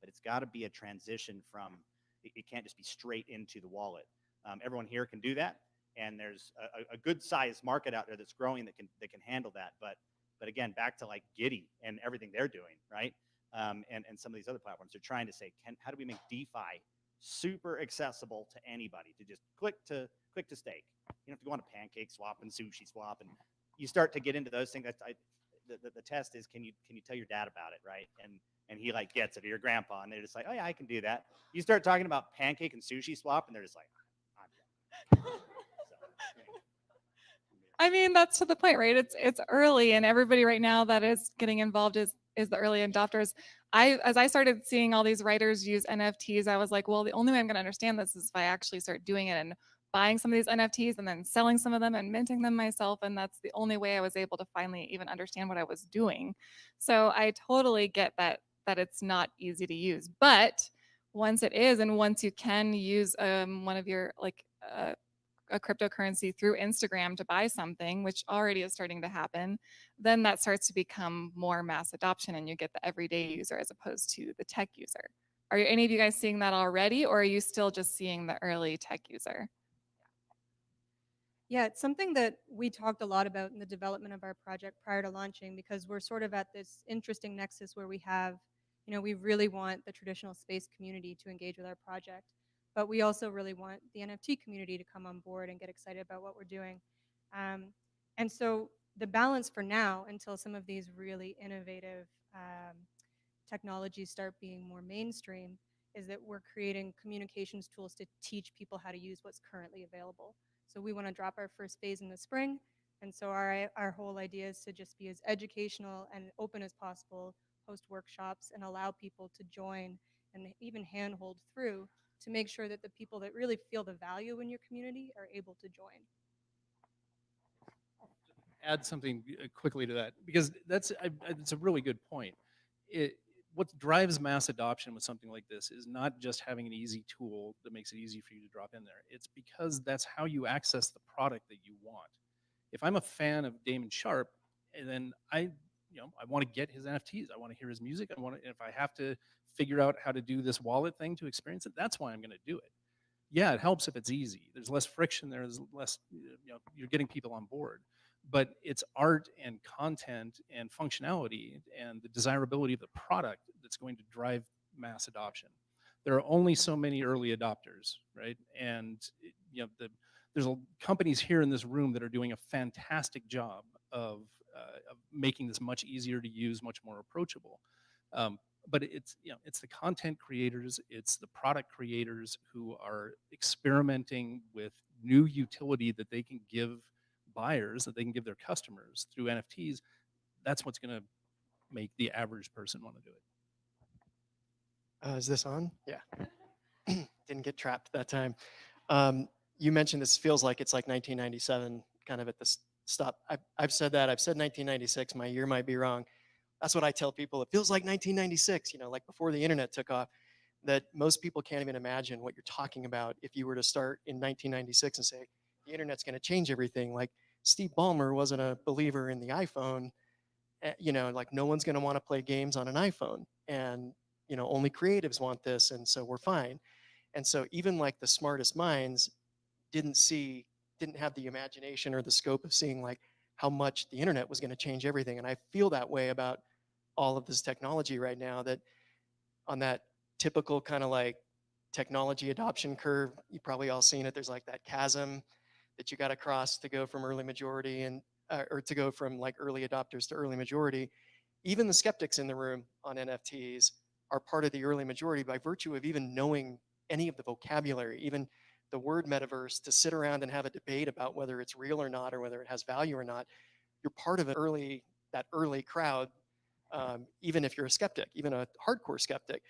But it's got to be a transition from, it can't just be straight into the wallet. Everyone here can do that, and there's a good sized market out there that's growing that can handle that. But again, back to like Giddy and everything they're doing, right? And some of these other platforms, they're trying to say, how do we make DeFi super accessible to anybody to just click to stake? You don't have to go on a pancake swap and sushi swap, and you start to get into those things. The test is, can you tell your dad about it, right? And he like gets it, or your grandpa, and they're just like, oh yeah, I can do that. You start talking about pancake and sushi swap, and they're just like, I'm done. I mean, that's to the point, right? It's early, and everybody right now that is getting involved is the early adopters. As I started seeing all these writers use NFTs, I was like, well, the only way I'm going to understand this is if I actually start doing it and buying some of these NFTs and then selling some of them and minting them myself. And that's the only way I was able to finally even understand what I was doing. So I totally get that it's not easy to use, but once it is, and once you can use one of your a cryptocurrency through Instagram to buy something, which already is starting to happen, then that starts to become more mass adoption and you get the everyday user as opposed to the tech user. Are any of you guys seeing that already, or are you still just seeing the early tech user? Yeah, it's something that we talked a lot about in the development of our project prior to launching, because we're sort of at this interesting nexus where we have, we really want the traditional space community to engage with our project, but we also really want the NFT community to come on board and get excited about what we're doing. And so the balance for now, until some of these really innovative technologies start being more mainstream, is that we're creating communications tools to teach people how to use what's currently available. So we want to drop our first phase in the spring. And so our whole idea is to just be as educational and open as possible, host workshops, and allow people to join and even handhold through to make sure that the people that really feel the value in your community are able to join. Add something quickly to that, because it's a really good point. What drives mass adoption with something like this is not just having an easy tool that makes it easy for you to drop in there. It's because that's how you access the product that you want. If I'm a fan of Damon Sharp, and then I want to get his NFTs, I want to hear his music, if I have to figure out how to do this wallet thing to experience it, that's why I'm going to do it. Yeah, it helps if it's easy. There's less friction, there's less, you're getting people on board. But it's art and content and functionality and the desirability of the product that's going to drive mass adoption. There are only so many early adopters, right? And there's companies here in this room that are doing a fantastic job of making this much easier to use, much more approachable. But it's the content creators, it's the product creators who are experimenting with new utility that they can give buyers, that they can give their customers through NFTs. That's what's going to make the average person want to do it. Is this on? Yeah. Didn't get trapped that time. You mentioned this feels like it's like 1997, kind of at the stop. I've said that. I've said 1996. My year might be wrong. That's what I tell people. It feels like 1996, like before the internet took off, that most people can't even imagine what you're talking about if you were to start in 1996 and say, the internet's going to change everything. Like Steve Ballmer wasn't a believer in the iPhone. Like no one's going to want to play games on an iPhone. And, only creatives want this. And so we're fine. And so even like the smartest minds didn't have the imagination or the scope of seeing like how much the internet was going to change everything. And I feel that way about all of this technology right now, that on that typical kind of like technology adoption curve, you've probably all seen it. There's like that chasm that you got to cross to go from early majority or to go from like early adopters to early majority. Even the skeptics in the room on NFTs are part of the early majority by virtue of even knowing any of the vocabulary, even the word metaverse, to sit around and have a debate about whether it's real or not, or whether it has value or not. You're part of that early crowd, even if you're a skeptic, even a hardcore skeptic.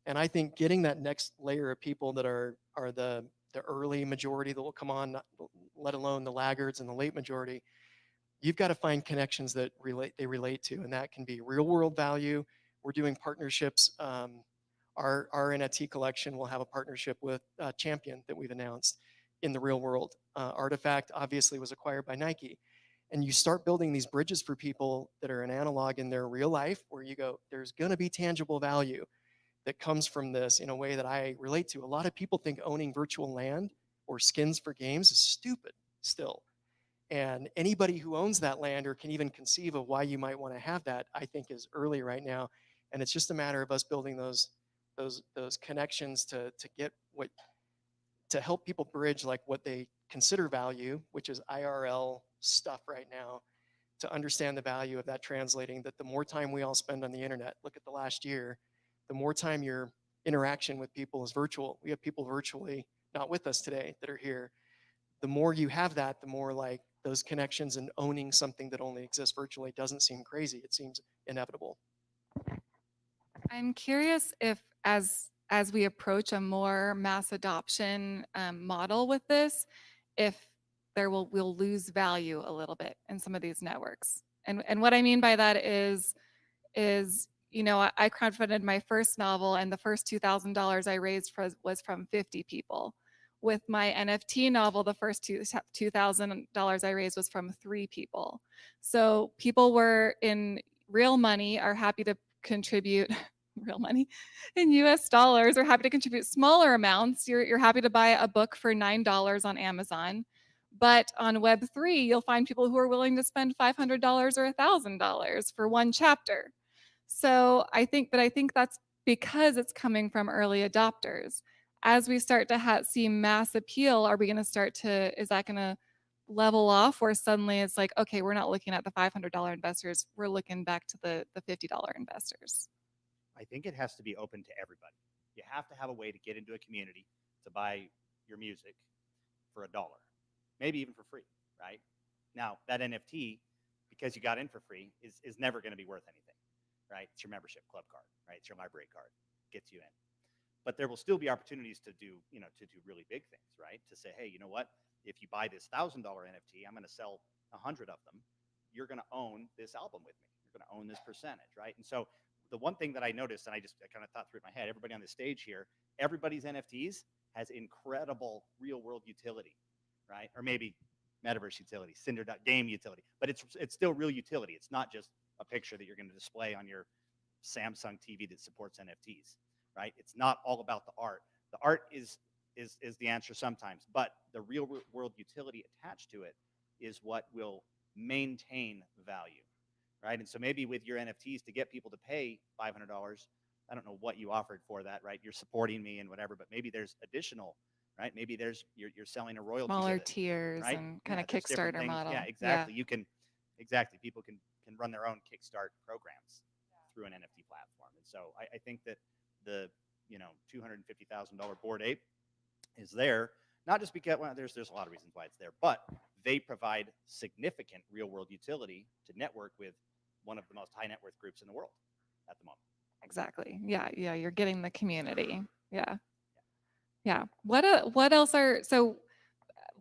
And I think getting that next layer of people that are the early majority that will come on, let alone the laggards and the late majority, you've got to find connections that they relate to, and that can be real world value. We're doing partnerships. Our NFT collection will have a partnership with Champion that we've announced in the real world. Artifact obviously was acquired by Nike. And you start building these bridges for people that are an analog in their real life, where you go, there's going to be tangible value that comes from this in a way that I relate to. A lot of people think owning virtual land or skins for games is stupid still. And anybody who owns that land or can even conceive of why you might want to have that, I think is early right now. And it's just a matter of us building those connections to help people bridge like what they consider value, which is IRL stuff right now, to understand the value of that translating, that the more time we all spend on the internet, look at the last year, the more time your interaction with people is virtual. We have people virtually not with us today that are here. The more you have that, the more like those connections and owning something that only exists virtually doesn't seem crazy. It seems inevitable. I'm curious if as we approach a more mass adoption model with this, if we'll lose value a little bit in some of these networks. And what I mean by that is I crowdfunded my first novel, and the first $2,000 I raised was from 50 people. With my NFT novel, the first $2,000 I raised was from 3 people. So people were in real money are happy to contribute real money in US dollars are happy to contribute smaller amounts. You're happy to buy a book for $9 on Amazon. But on Web3, you'll find people who are willing to spend $500 or $1,000 for one chapter. So I think that's because it's coming from early adopters. As we start to see mass appeal, are we going to is that going to level off where suddenly it's like, okay, we're not looking at the $500 investors, we're looking back to the $50 investors? I think it has to be open to everybody. You have to have a way to get into a community to buy your music for $1, maybe even for free, right? Now, that NFT, because you got in for free, is never going to be worth anything, right? It's your membership club card, right? It's your library card, gets you in. But there will still be opportunities to do, to do really big things, right? To say, hey, you know what? If you buy this $1,000 NFT, I'm going to sell 100 of them. You're going to own this album with me. You're going to own this percentage, right? And so the one thing that I noticed, and I kind of thought through it in my head, everybody on the stage here, everybody's NFTs has incredible real world utility, right? Or maybe metaverse utility, Cinder.game utility, but it's still real utility. It's not just a picture that you're going to display on your Samsung TV that supports NFTs, right? It's not all about the art. The art is the answer sometimes, but the real world utility attached to it is what will maintain value, right? And so maybe with your NFTs, to get people to pay $500, I don't know what you offered for that, right? You're supporting me and whatever, but maybe there's additional, right? Maybe there's you're selling a royalty, Smaller to this, tiers right? and kind of there's different Kickstarter things. model. Yeah, exactly. You can people can run their own Kickstart programs through an NFT platform. And so I think that the $250,000 Bored Ape is there not just because there's a lot of reasons why it's there, but they provide significant real world utility to network with one of the most high net worth groups in the world at the moment. Exactly. Yeah. You're getting the community. Yeah. What else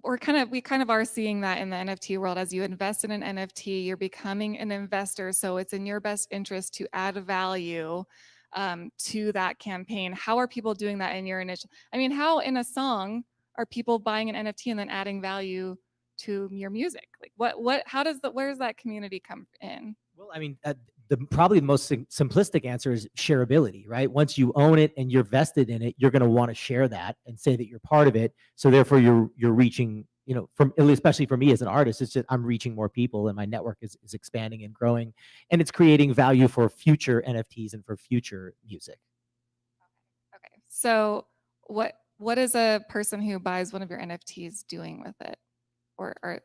we kind of are seeing that in the NFT world. As you invest in an NFT, you're becoming an investor. So it's in your best interest to add value to that campaign. How are people doing that in your initial? I mean, how in a song are people buying an NFT and then adding value to your music? Like where does that community come in? Well, I mean, probably the most simplistic answer is shareability, right? Once you own it and you're vested in it, you're going to want to share that and say that you're part of it. So therefore, you're reaching, especially for me as an artist, it's just I'm reaching more people and my network is expanding and growing, and it's creating value for future NFTs and for future music. Okay. So what is a person who buys one of your NFTs doing with it, or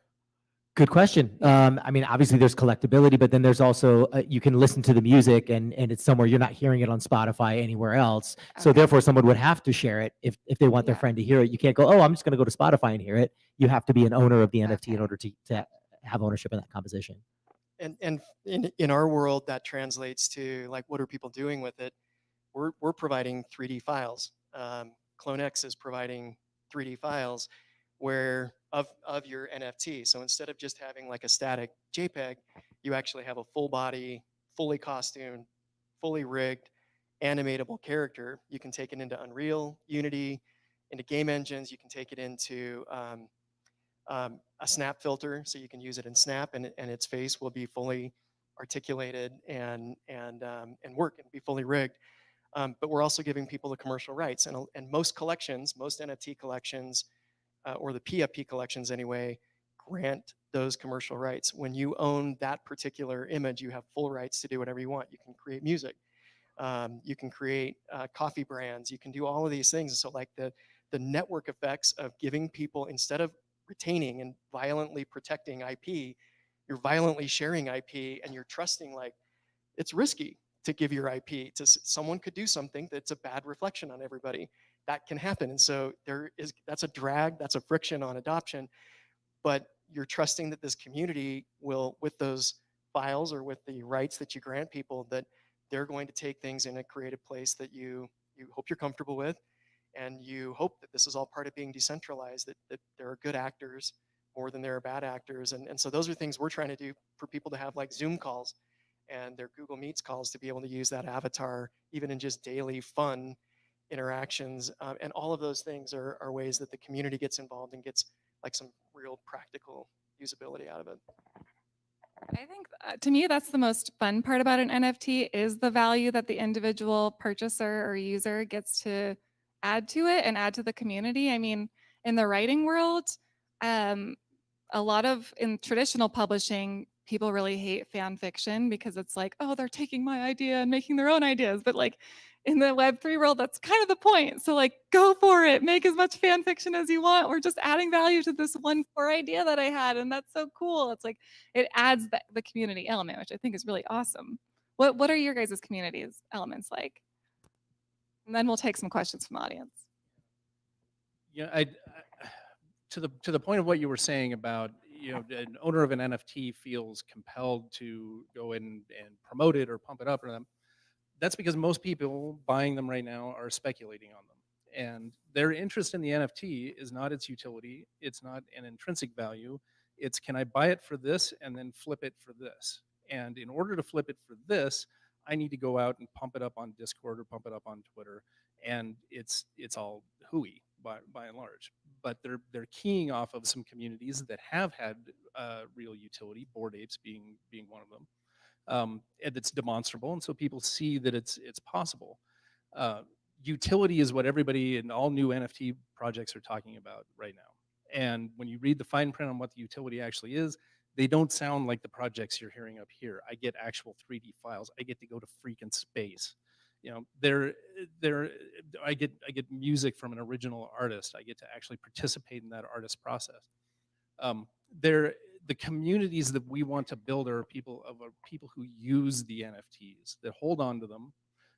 Good question. I mean, obviously there's collectability, but then there's also, you can listen to the music and it's somewhere you're not hearing it on Spotify anywhere else. So Okay. therefore someone would have to share it if they want their friend to hear it. You can't go, oh, I'm just going to go to Spotify and hear it. You have to be an owner of the NFT in order to have ownership in that composition. And in our world, that translates to like, what are people doing with it? We're providing 3D files. CloneX is providing 3D files where of your NFT. So instead of just having like a static JPEG, you actually have a full body, fully costumed, fully rigged, animatable character. You can take it into Unreal, Unity, into game engines. You can take it into a snap filter, so you can use it in Snap, and its face will be fully articulated and work and be fully rigged. But we're also giving people the commercial rights, and most collections, most NFT collections, or the PFP collections anyway, grant those commercial rights. When you own that particular image, you have full rights to do whatever you want. You can create music, you can create coffee brands, you can do all of these things. So like the network effects of giving people, instead of retaining and violently protecting IP, you're violently sharing IP, and you're trusting, like, it's risky to give your IP to someone. Could do something that's a bad reflection on everybody. That can happen. And so that's a drag, that's a friction on adoption. But you're trusting that this community will, with those files or with the rights that you grant people, that they're going to take things in a creative place that you hope you're comfortable with. And you hope that this is all part of being decentralized, that there are good actors more than there are bad actors. And so those are things we're trying to do for people to have, like Zoom calls and their Google Meets calls, to be able to use that avatar even in just daily fun interactions, and all of those things are ways that the community gets involved and gets like some real practical usability out of it. I think to me, that's the most fun part about an NFT is the value that the individual purchaser or user gets to add to it and add to the community. I mean, in the writing world, a lot of in traditional publishing, people really hate fan fiction because it's like, oh, they're taking my idea and making their own ideas. But like in the Web3 world, that's kind of the point. So like, go for it, make as much fan fiction as you want. We're just adding value to this one core idea that I had, and that's so cool. It's like it adds the community element, which I think is really awesome. What are your guys' communities elements like? And then we'll take some questions from the audience. Yeah, to the point of what you were saying about, an owner of an NFT feels compelled to go in and promote it or pump it up or them. That's because most people buying them right now are speculating on them. And their interest in the NFT is not its utility. It's not an intrinsic value. It's, can I buy it for this and then flip it for this? And in order to flip it for this, I need to go out and pump it up on Discord or pump it up on Twitter. And it's all hooey by and large. But they're keying off of some communities that have had real utility, Bored Apes being one of them. And it's demonstrable, and so people see that it's possible. Utility is what everybody in all new NFT projects are talking about right now. And when you read the fine print on what the utility actually is, they don't sound like the projects you're hearing up here. I get actual 3D files. I get to go to freaking space. I get music from an original artist. I get to actually participate in that artist's process. The communities that we want to build are people who use the NFTs, that hold on to them.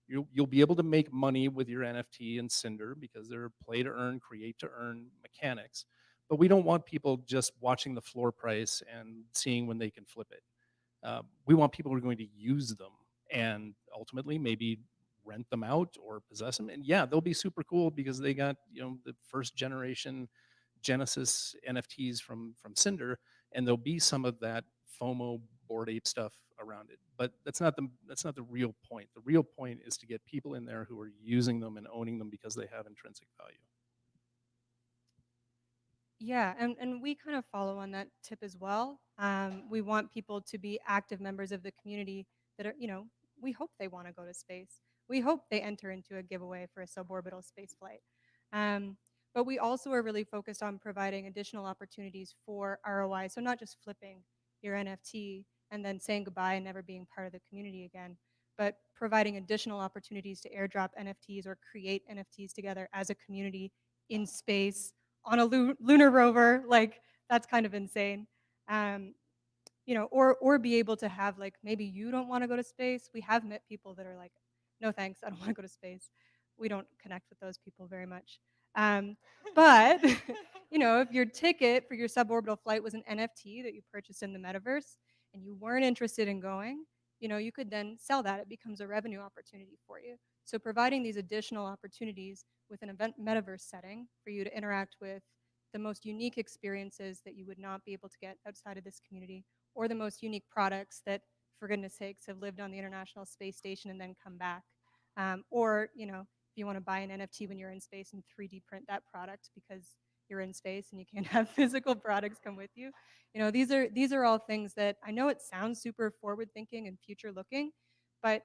You'll be able to make money with your NFT in Cinder because they're play to earn, create to earn mechanics. But we don't want people just watching the floor price and seeing when they can flip it. We want people who are going to use them and ultimately maybe rent them out or possess them. And yeah, they'll be super cool because they got the first generation Genesis NFTs from Cinder, and there'll be some of that FOMO Bored Ape stuff around it. But that's not the real point. The real point is to get people in there who are using them and owning them because they have intrinsic value. Yeah, and we kind of follow on that tip as well. We want people to be active members of the community that are, we hope they want to go to space. We hope they enter into a giveaway for a suborbital space flight. But we also are really focused on providing additional opportunities for ROI. So not just flipping your NFT and then saying goodbye and never being part of the community again, but providing additional opportunities to airdrop NFTs or create NFTs together as a community in space on a lunar rover. Like, that's kind of insane. Or be able to have, like, maybe you don't want to go to space. We have met people that are like, no thanks, I don't want to go to space. We don't connect with those people very much. But if your ticket for your suborbital flight was an NFT that you purchased in the metaverse and you weren't interested in going, you could then sell that. It becomes a revenue opportunity for you. So providing these additional opportunities with an event metaverse setting for you to interact with the most unique experiences that you would not be able to get outside of this community, or the most unique products that, for goodness sakes, have lived on the International Space Station and then come back. Or, if you want to buy an NFT when you're in space and 3D print that product because you're in space and you can't have physical products come with you. These are all things that I know it sounds super forward thinking and future looking, but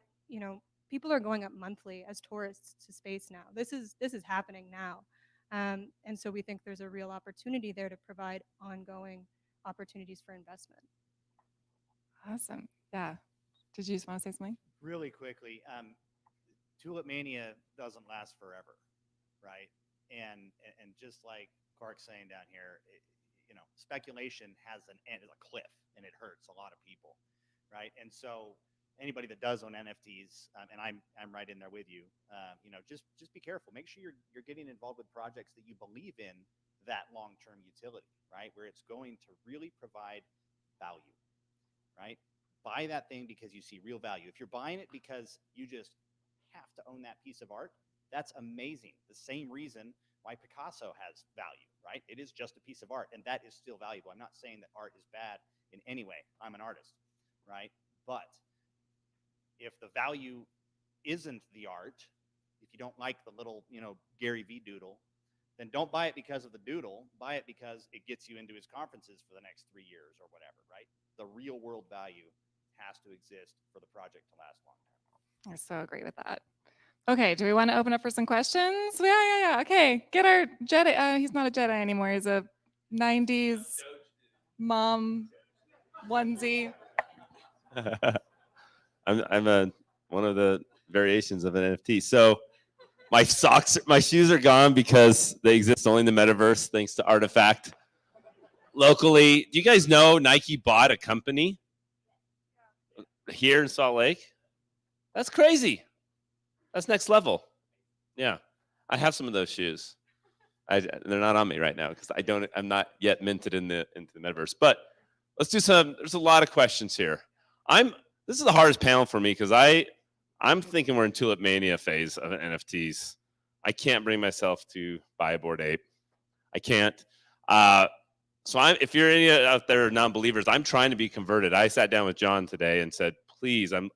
people are going up monthly as tourists to space now. This is happening now. And so we think there's a real opportunity there to provide ongoing opportunities for investment. Awesome. Yeah. Did you just want to say something? Really quickly, Tulip Mania doesn't last forever, right? And just like Clark's saying down here, speculation has an end, is a cliff, and it hurts a lot of people, right? And so anybody that does own NFTs, and I'm right in there with you, just be careful. Make sure you're getting involved with projects that you believe in that long-term utility, right? Where it's going to really provide value, right? Buy that thing because you see real value. If you're buying it because you just have to own that piece of art, that's amazing. The same reason why Picasso has value, right? It is just a piece of art, and that is still valuable. I'm not saying that art is bad in any way. I'm an artist, right? But if the value isn't the art, if you don't like the little, Gary V doodle, then don't buy it because of the doodle. Buy it because it gets you into his conferences for the next 3 years or whatever, right? The real world value has to exist for the project to last long term. I so agree with that. Okay, do we want to open up for some questions? Yeah. Okay, get our Jedi. He's not a Jedi anymore. He's a 90s mom onesie. I'm one of the variations of an NFT. So my shoes are gone because they exist only in the metaverse thanks to Artifact. Locally, do you guys know Nike bought a company here in Salt Lake? That's crazy. That's next level. Yeah, I have some of those shoes. They're not on me right now because I'm not yet minted into the metaverse. But let's do some. There's a lot of questions here. This is the hardest panel for me because I'm thinking we're in Tulip Mania phase of NFTs. I can't bring myself to buy a Bored Ape. I can't. So if you're any out there non-believers, I'm trying to be converted. I sat down with Jon today and said, please, I'm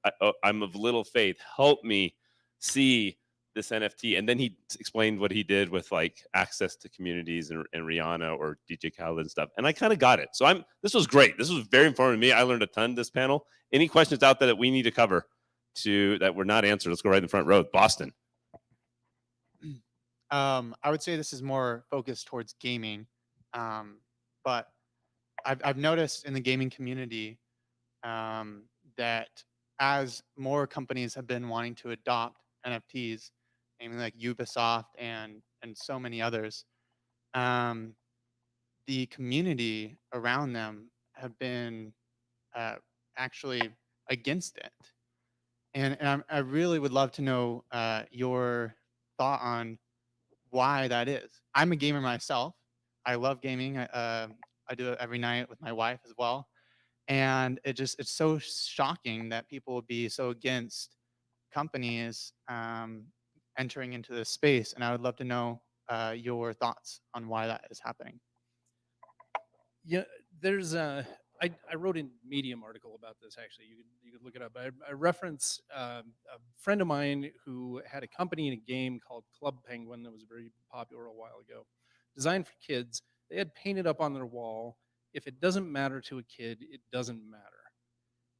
of little faith. Help me see this NFT. And then he explained what he did with like access to communities and Rihanna or DJ Khaled and stuff. And I kind of got it. So this was great. This was very informative to me. I learned a ton this panel. Any questions out there that we need to cover that were not answered? Let's go right in the front row. Boston. I would say this is more focused towards gaming. But I've noticed in the gaming community that as more companies have been wanting to adopt NFTs, namely like Ubisoft and so many others, the community around them have been actually against it. And I really would love to know your thought on why that is. I'm a gamer myself. I love gaming. I do it every night with my wife as well. And it's so shocking that people would be so against companies entering into this space. And I would love to know your thoughts on why that is happening. Yeah, I wrote a Medium article about this, actually. You could look it up. I reference a friend of mine who had a company in a game called Club Penguin that was very popular a while ago, designed for kids. They had painted up on their wall, if it doesn't matter to a kid, it doesn't matter.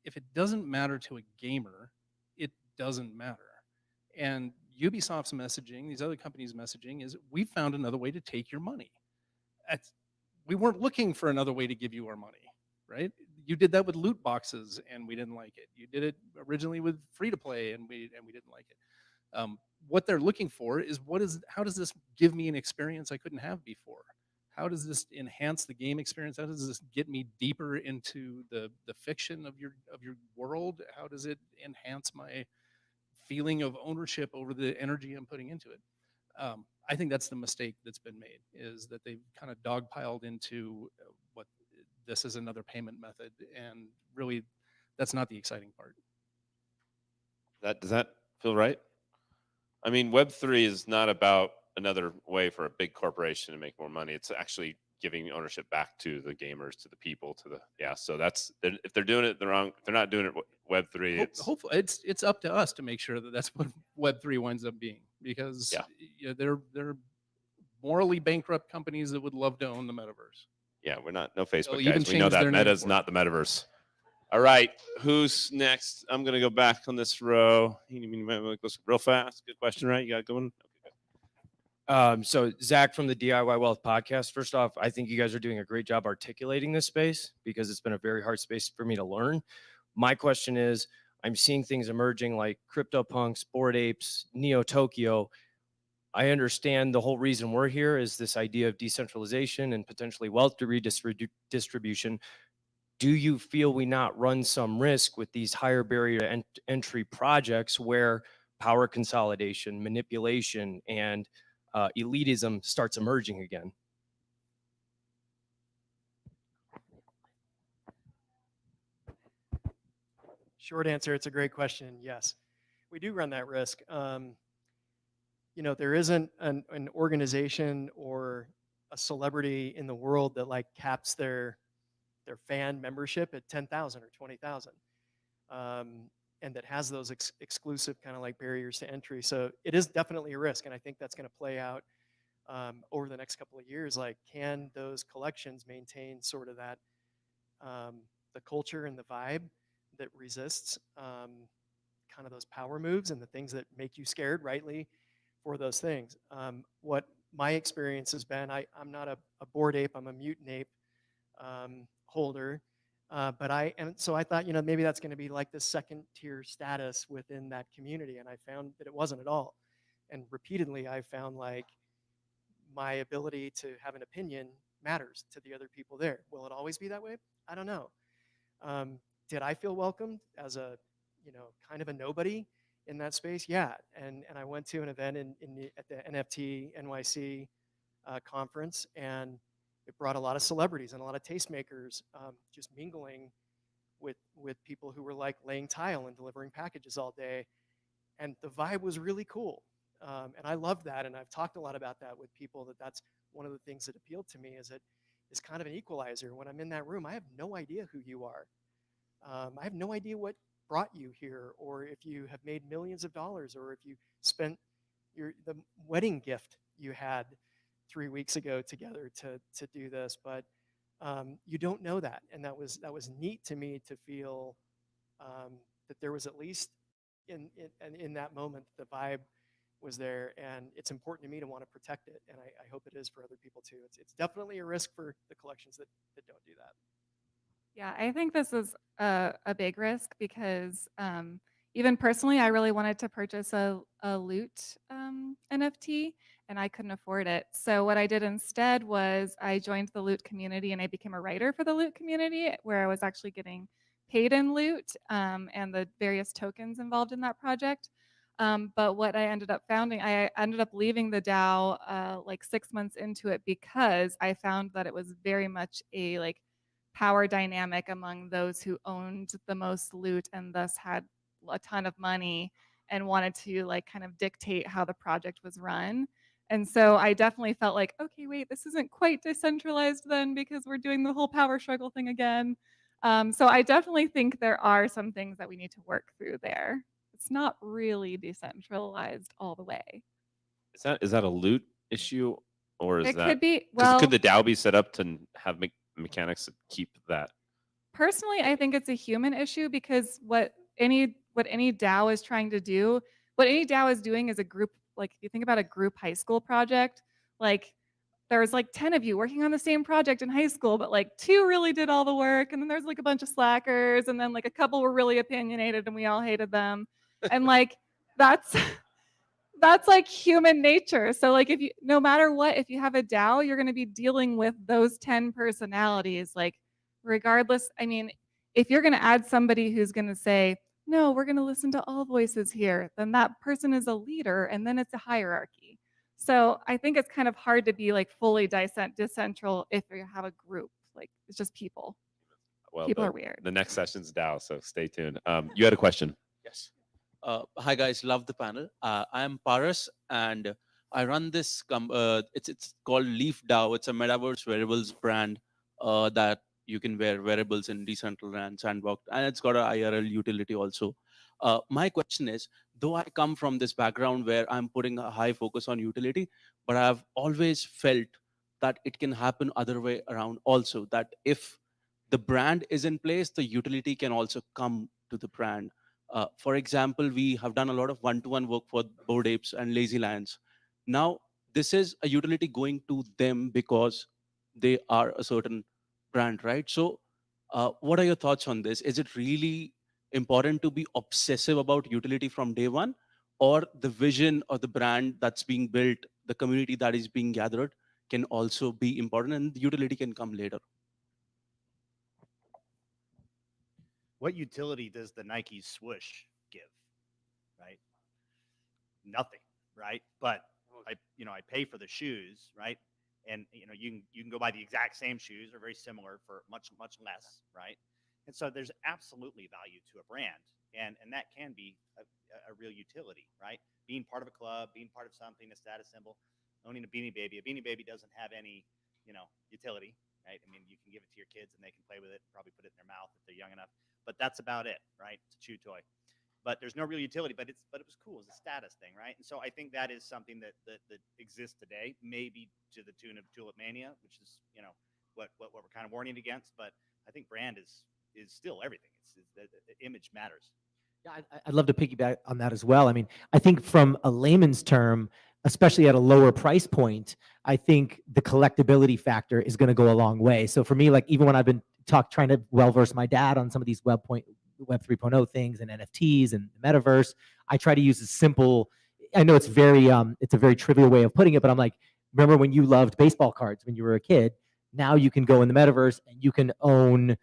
If it doesn't matter to a gamer, it doesn't matter. And Ubisoft's messaging, these other companies' messaging is, we found another way to take your money. We weren't looking for another way to give you our money, right? You did that with loot boxes and we didn't like it. You did it originally with free to play and we didn't like it. What they're looking for is how does this give me an experience I couldn't have before? How does this enhance the game experience? How does this get me deeper into the fiction of your world? How does it enhance my feeling of ownership over the energy I'm putting into it? I think that's the mistake that's been made, is that they've kind of dogpiled into what this is another payment method, and really that's not the exciting part. Does that feel right? I mean, Web3 is not about another way for a big corporation to make more money. It's actually giving ownership back to the gamers, to the people, so if they're doing it the wrong, if they're not doing it Web3, hopefully it's up to us to make sure that that's what Web3 winds up being, because they're morally bankrupt companies that would love to own the metaverse. Yeah, we're not, no Facebook They'll guys. We know that Meta's not the metaverse. All right, who's next? I'm going to go back on this row. Real fast. Good question, right? You got it going? So Zach from the DIY Wealth podcast. First off, I think you guys are doing a great job articulating this space because it's been a very hard space for me to learn. My question is, I'm seeing things emerging like CryptoPunks, Bored Apes, Neo Tokyo. I understand the whole reason we're here is this idea of decentralization and potentially wealth redistribution. Do you feel we not run some risk with these higher barrier to entry projects where power consolidation, manipulation, and elitism starts emerging again? Short answer, it's a great question. Yes, we do run that risk. There isn't an organization or a celebrity in the world that like caps their fan membership at 10,000 or 20,000. and that has those exclusive kind of like barriers to entry. So it is definitely a risk, and I think that's going to play out over the next couple of years. Like, can those collections maintain sort of that the culture and the vibe that resists kind of those power moves and the things that make you scared, rightly, for those things. What my experience has been, I'm not a Bored Ape, I'm a Mutant Ape holder. So I thought, maybe that's going to be like the second tier status within that community. And I found that it wasn't at all. And repeatedly, I found like my ability to have an opinion matters to the other people there. Will it always be that way? I don't know. Did I feel welcomed as a, kind of a nobody in that space? Yeah. And I went to an event at the NFT NYC conference, and it brought a lot of celebrities and a lot of tastemakers just mingling with people who were like laying tile and delivering packages all day. And the vibe was really cool. And I loved that. And I've talked a lot about that with people, that's one of the things that appealed to me, is it is kind of an equalizer. When I'm in that room, I have no idea who you are. I have no idea what brought you here, or if you have made millions of dollars, or if you spent the wedding gift you had 3 weeks ago together to do this. But you don't know that. And that was neat to me to feel that there was, at least in that moment, the vibe was there, and it's important to me to want to protect it, and I hope it is for other people too. It's definitely a risk for the collections that don't do that. Yeah, I think this is a big risk because even personally, I really wanted to purchase a loot NFT, and I couldn't afford it. So what I did instead was I joined the loot community, and I became a writer for the loot community, where I was actually getting paid in loot and the various tokens involved in that project. But what I ended up finding, I ended up leaving the DAO like 6 months into it, because I found that it was very much a like power dynamic among those who owned the most loot and thus had a ton of money and wanted to like kind of dictate how the project was run. And so I definitely felt like, okay, wait, this isn't quite decentralized then, because we're doing the whole power struggle thing again. So I definitely think there are some things that we need to work through there. It's not really decentralized all the way. Is that a loot issue, or is It that could be, could the well, DAO be set up to have mechanics that keep that? personally, I think it's a human issue, because what any DAO is trying to do, what any DAO is doing is a group, like if you think about a group high school project, like there's like 10 of you working on the same project in high school, but like 2 really did all the work, and then there's like a bunch of slackers, and then like a couple were really opinionated and we all hated them. And like that's that's like human nature. So like, if you, no matter what, if you have a DAO, you're going to be dealing with those 10 personalities, like regardless. I mean, if you're going to add somebody who's going to say, no, we're going to listen to all voices here, then that person is a leader, and then it's a hierarchy. So I think it's kind of hard to be like fully decentral if you have a group. Like, it's just people. Well, People are weird. The next session's DAO, so stay tuned. You had a question. Yes. Hi guys, love the panel. I am Paras, and I run this. It's called Leaf DAO. It's a metaverse wearables brand that you can wear wearables in Decentraland, Sandbox, and it's got a IRL utility also. My question is, though I come from this background where I'm putting a high focus on utility, but I've always felt that it can happen other way around also. That if the brand is in place, the utility can also come to the brand. For example, we have done a lot of one-to-one work for Bored Apes and Lazy Lions. Now, this is a utility going to them because they are a certain brand, right? So what are your thoughts on this? Is it really important to be obsessive about utility from day one, or the vision or the brand that's being built, the community that is being gathered can also be important, and the utility can come later? What utility does the Nike swoosh give? Right? Nothing, right? But I pay for the shoes, right? And you can go buy the exact same shoes or very similar for much less, right? And so there's absolutely value to a brand, and that can be a real utility, right? Being part of a club, being part of something, a status symbol. Owning a Beanie Baby doesn't have any utility, right? I mean, you can give it to your kids and they can play with it, probably put it in their mouth if they're young enough, but that's about it, right? It's a chew toy. but there's no real utility. But it was cool as a status thing, right? And so I think that is something that exists today, maybe to the tune of Tulip Mania, which is what we're kind of warning against. But I think brand is still everything. The image matters. Yeah, I'd love to piggyback on that as well. I mean, I think from a layman's term, especially at a lower price point, I think the collectability factor is going to go a long way. So for me, like even when I've been trying to well-verse my dad on some of these Web 3.0 things and NFTs and the metaverse, I try to use a simple, I know it's a very trivial way of putting it, but I'm like, remember when you loved baseball cards when you were a kid? Now you can go in the metaverse and you can own,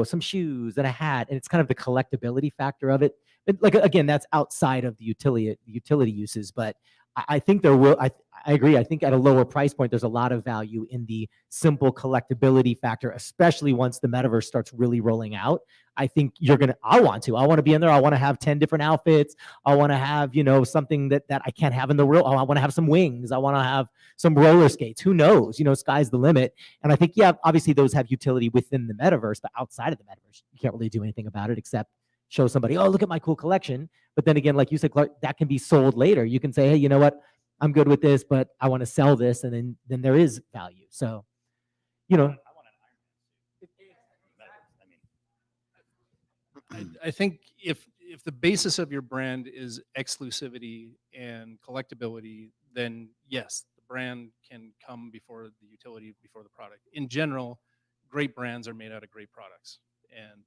some shoes and a hat, and it's kind of the collectability factor of it. But like, again, that's outside of the utility uses, but I think I agree. I think at a lower price point, there's a lot of value in the simple collectability factor, especially once the metaverse starts really rolling out. I think I want to be in there. I want to have 10 different outfits. I want to have, something that I can't have in the real. I want to have some wings. I want to have some roller skates. Who knows? Sky's the limit. And I think, yeah, obviously those have utility within the metaverse, but outside of the metaverse, you can't really do anything about it except show somebody, oh, look at my cool collection. But then again, like you said, Clark, that can be sold later. You can say, hey, you know what? I'm good with this, but I want to sell this. And then there is value. So, I want an Iron Man. I think if the basis of your brand is exclusivity and collectability, then yes, the brand can come before the utility, before the product. In general, great brands are made out of great products. And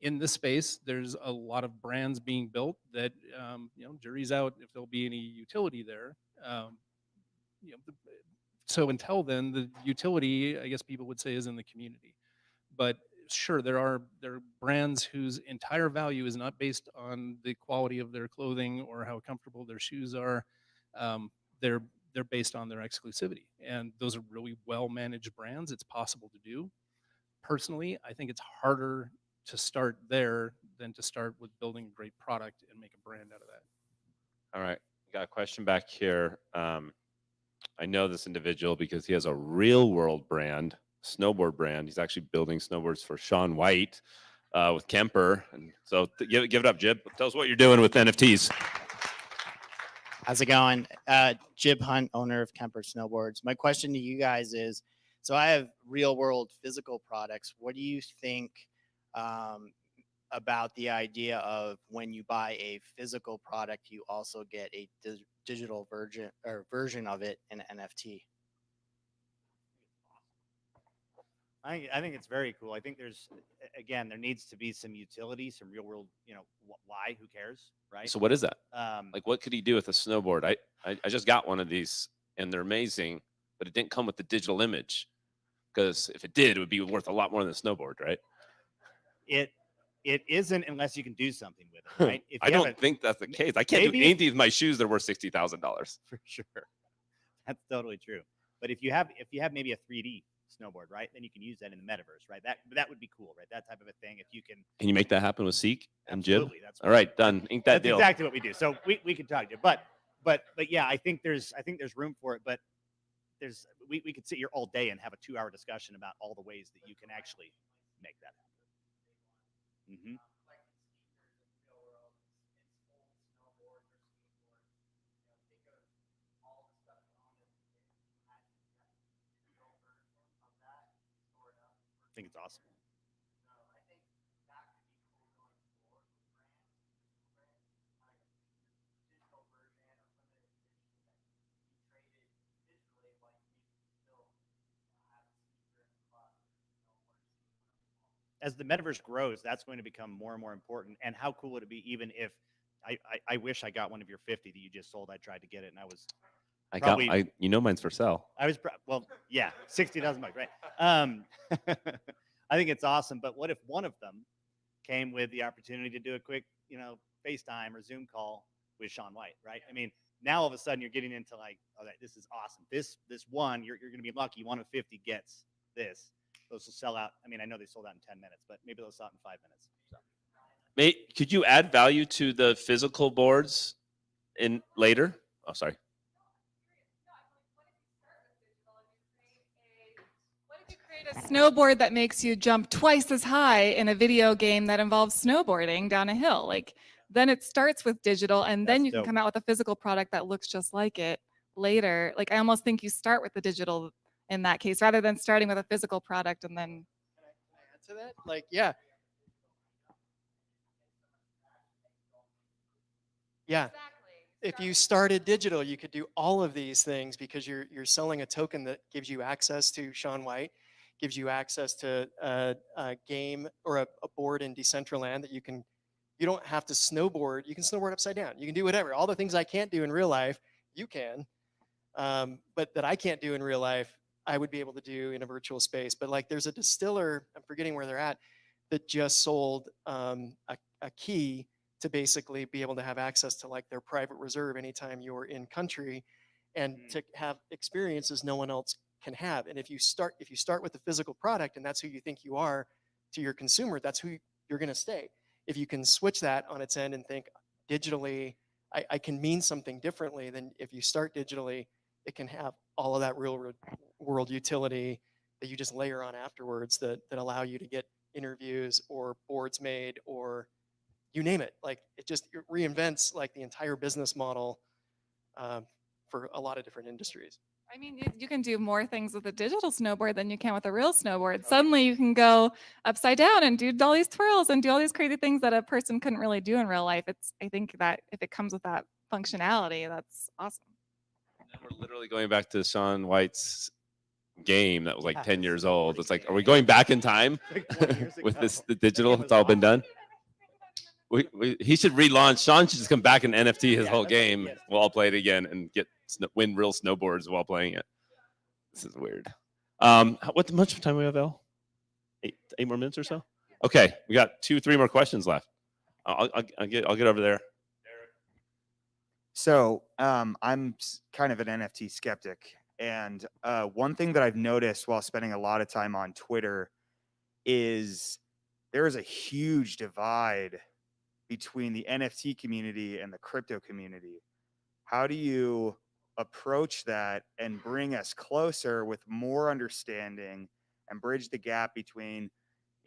in this space, there's a lot of brands being built that, jury's out if there'll be any utility there. So until then, the utility, I guess people would say, is in the community. But sure, there are brands whose entire value is not based on the quality of their clothing or how comfortable their shoes are. They're based on their exclusivity, and those are really well-managed brands. It's possible to do. Personally, I think it's harder to start there than to start with building a great product and make a brand out of that. All right, got a question back here. I know this individual because he has a real world brand, snowboard brand. He's actually building snowboards for Shaun White with Kemper. And so give it up, Jib. Tell us what you're doing with NFTs. How's it going? Jib Hunt, owner of Kemper Snowboards. My question to you guys is, so I have real world physical products. What do you think about the idea of when you buy a physical product, you also get a digital version of it in NFT? I think it's very cool. I think there needs to be some utility, some real world, why, who cares, right? So what is that? Like, what could he do with a snowboard? I just got one of these and they're amazing, but it didn't come with the digital image, because if it did, it would be worth a lot more than a snowboard, right? It isn't unless you can do something with it, right? If I don't think that's the case. I can't do anything with my shoes that are worth $60,000. For sure. That's totally true. But if you have maybe a 3D snowboard, right, then you can use that in the metaverse, right? That would be cool, right? That type of a thing. If you can you make that happen with Seek and Jib? Absolutely. That's all right, done. Ink that deal. Exactly what we do. So we can talk to you. But yeah, I think there's room for it. But we could sit here all day and have a 2-hour discussion about all the ways that you can actually make that happen. Mm-hmm. I think it's awesome. As the metaverse grows, that's going to become more and more important. And how cool would it be, even if I wish I got one of your 50 that you just sold. I tried to get it, and mine's for sale. Yeah, $60,000, right? I think it's awesome. But what if one of them came with the opportunity to do a quick, FaceTime or Zoom call with Shaun White, right? I mean, now all of a sudden you're getting into like, okay, this is awesome. This one, you're going to be lucky. One of 50 gets this. Those will sell out. I mean, I know they sold out in 10 minutes, but maybe they'll sell out in 5 minutes. So. Could you add value to the physical boards in later? Oh, sorry. What if you create a snowboard that makes you jump twice as high in a video game that involves snowboarding down a hill? Like, then it starts with digital, and then That's you can dope. come out with a physical product that looks just like it later. Like I almost think you start with the digital in that case, rather than starting with a physical product and then. Can I add to that? Like, yeah. Yeah. If you started digital, you could do all of these things because you're selling a token that gives you access to Shaun White, gives you access to a game or a board in Decentraland that you don't have to snowboard. You can snowboard upside down. You can do whatever. All the things I can't do in real life, you can. But that I can't do in real life, I would be able to do in a virtual space. But like there's a distiller, I'm forgetting where they're at, that just sold a key to basically be able to have access to like their private reserve anytime you're in country and to have experiences no one else can have. And if you start with the physical product and that's who you think you are to your consumer, that's who you're going to stay. If you can switch that on its end and think digitally, I can mean something differently than if you start digitally, it can have all of that real world utility that you just layer on afterwards that allow you to get interviews or boards made or you name it. Like it reinvents like the entire business model for a lot of different industries. I mean, you can do more things with a digital snowboard than you can with a real snowboard. Suddenly you can go upside down and do all these twirls and do all these crazy things that a person couldn't really do in real life. I think that if it comes with that functionality, that's awesome. And we're literally going back to Shaun White's game that was like 10 years old. It's like, are we going back in time with the digital? It's all been done. He should relaunch. Shaun should just come back and NFT his whole game. We'll all play it again and win real snowboards while playing it. This is weird. What much time we have, El? 8 more minutes or so? Okay, we got 3 more questions left. I'll get over there. So I'm kind of an NFT skeptic. And one thing that I've noticed while spending a lot of time on Twitter is there is a huge divide between the NFT community and the crypto community. How do you approach that and bring us closer with more understanding and bridge the gap between,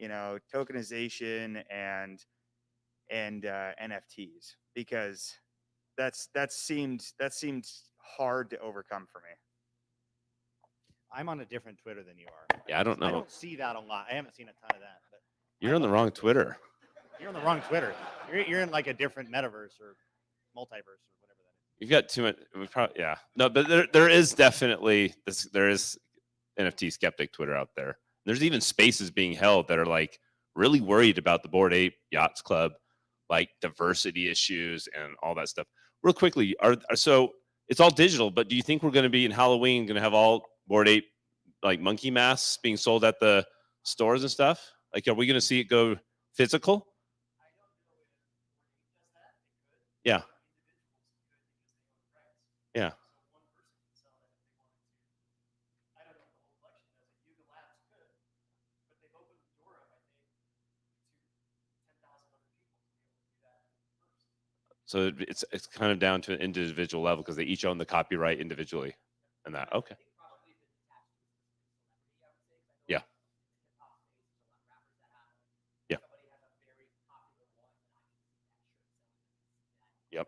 tokenization and NFTs? Because that seemed hard to overcome for me. I'm on a different Twitter than you are. Yeah, I don't know. I don't see that a lot. I haven't seen a ton of that. But You're on the wrong Twitter. You're on the wrong Twitter. You're in like a different metaverse or multiverse or whatever that is. You've got too much. Yeah. No, but there is definitely this. There is NFT skeptic Twitter out there. There's even spaces being held that are like really worried about the Bored Ape Yachts Club, like diversity issues and all that stuff. Real quickly, so it's all digital, but do you think we're going to be in Halloween going to have all Bored Ape like monkey masks being sold at the stores and stuff? Like, are we going to see it go physical? Yeah. Yeah. So it's kind of down to an individual level because they each own the copyright individually and that. Okay. Yeah. Yeah. Yep.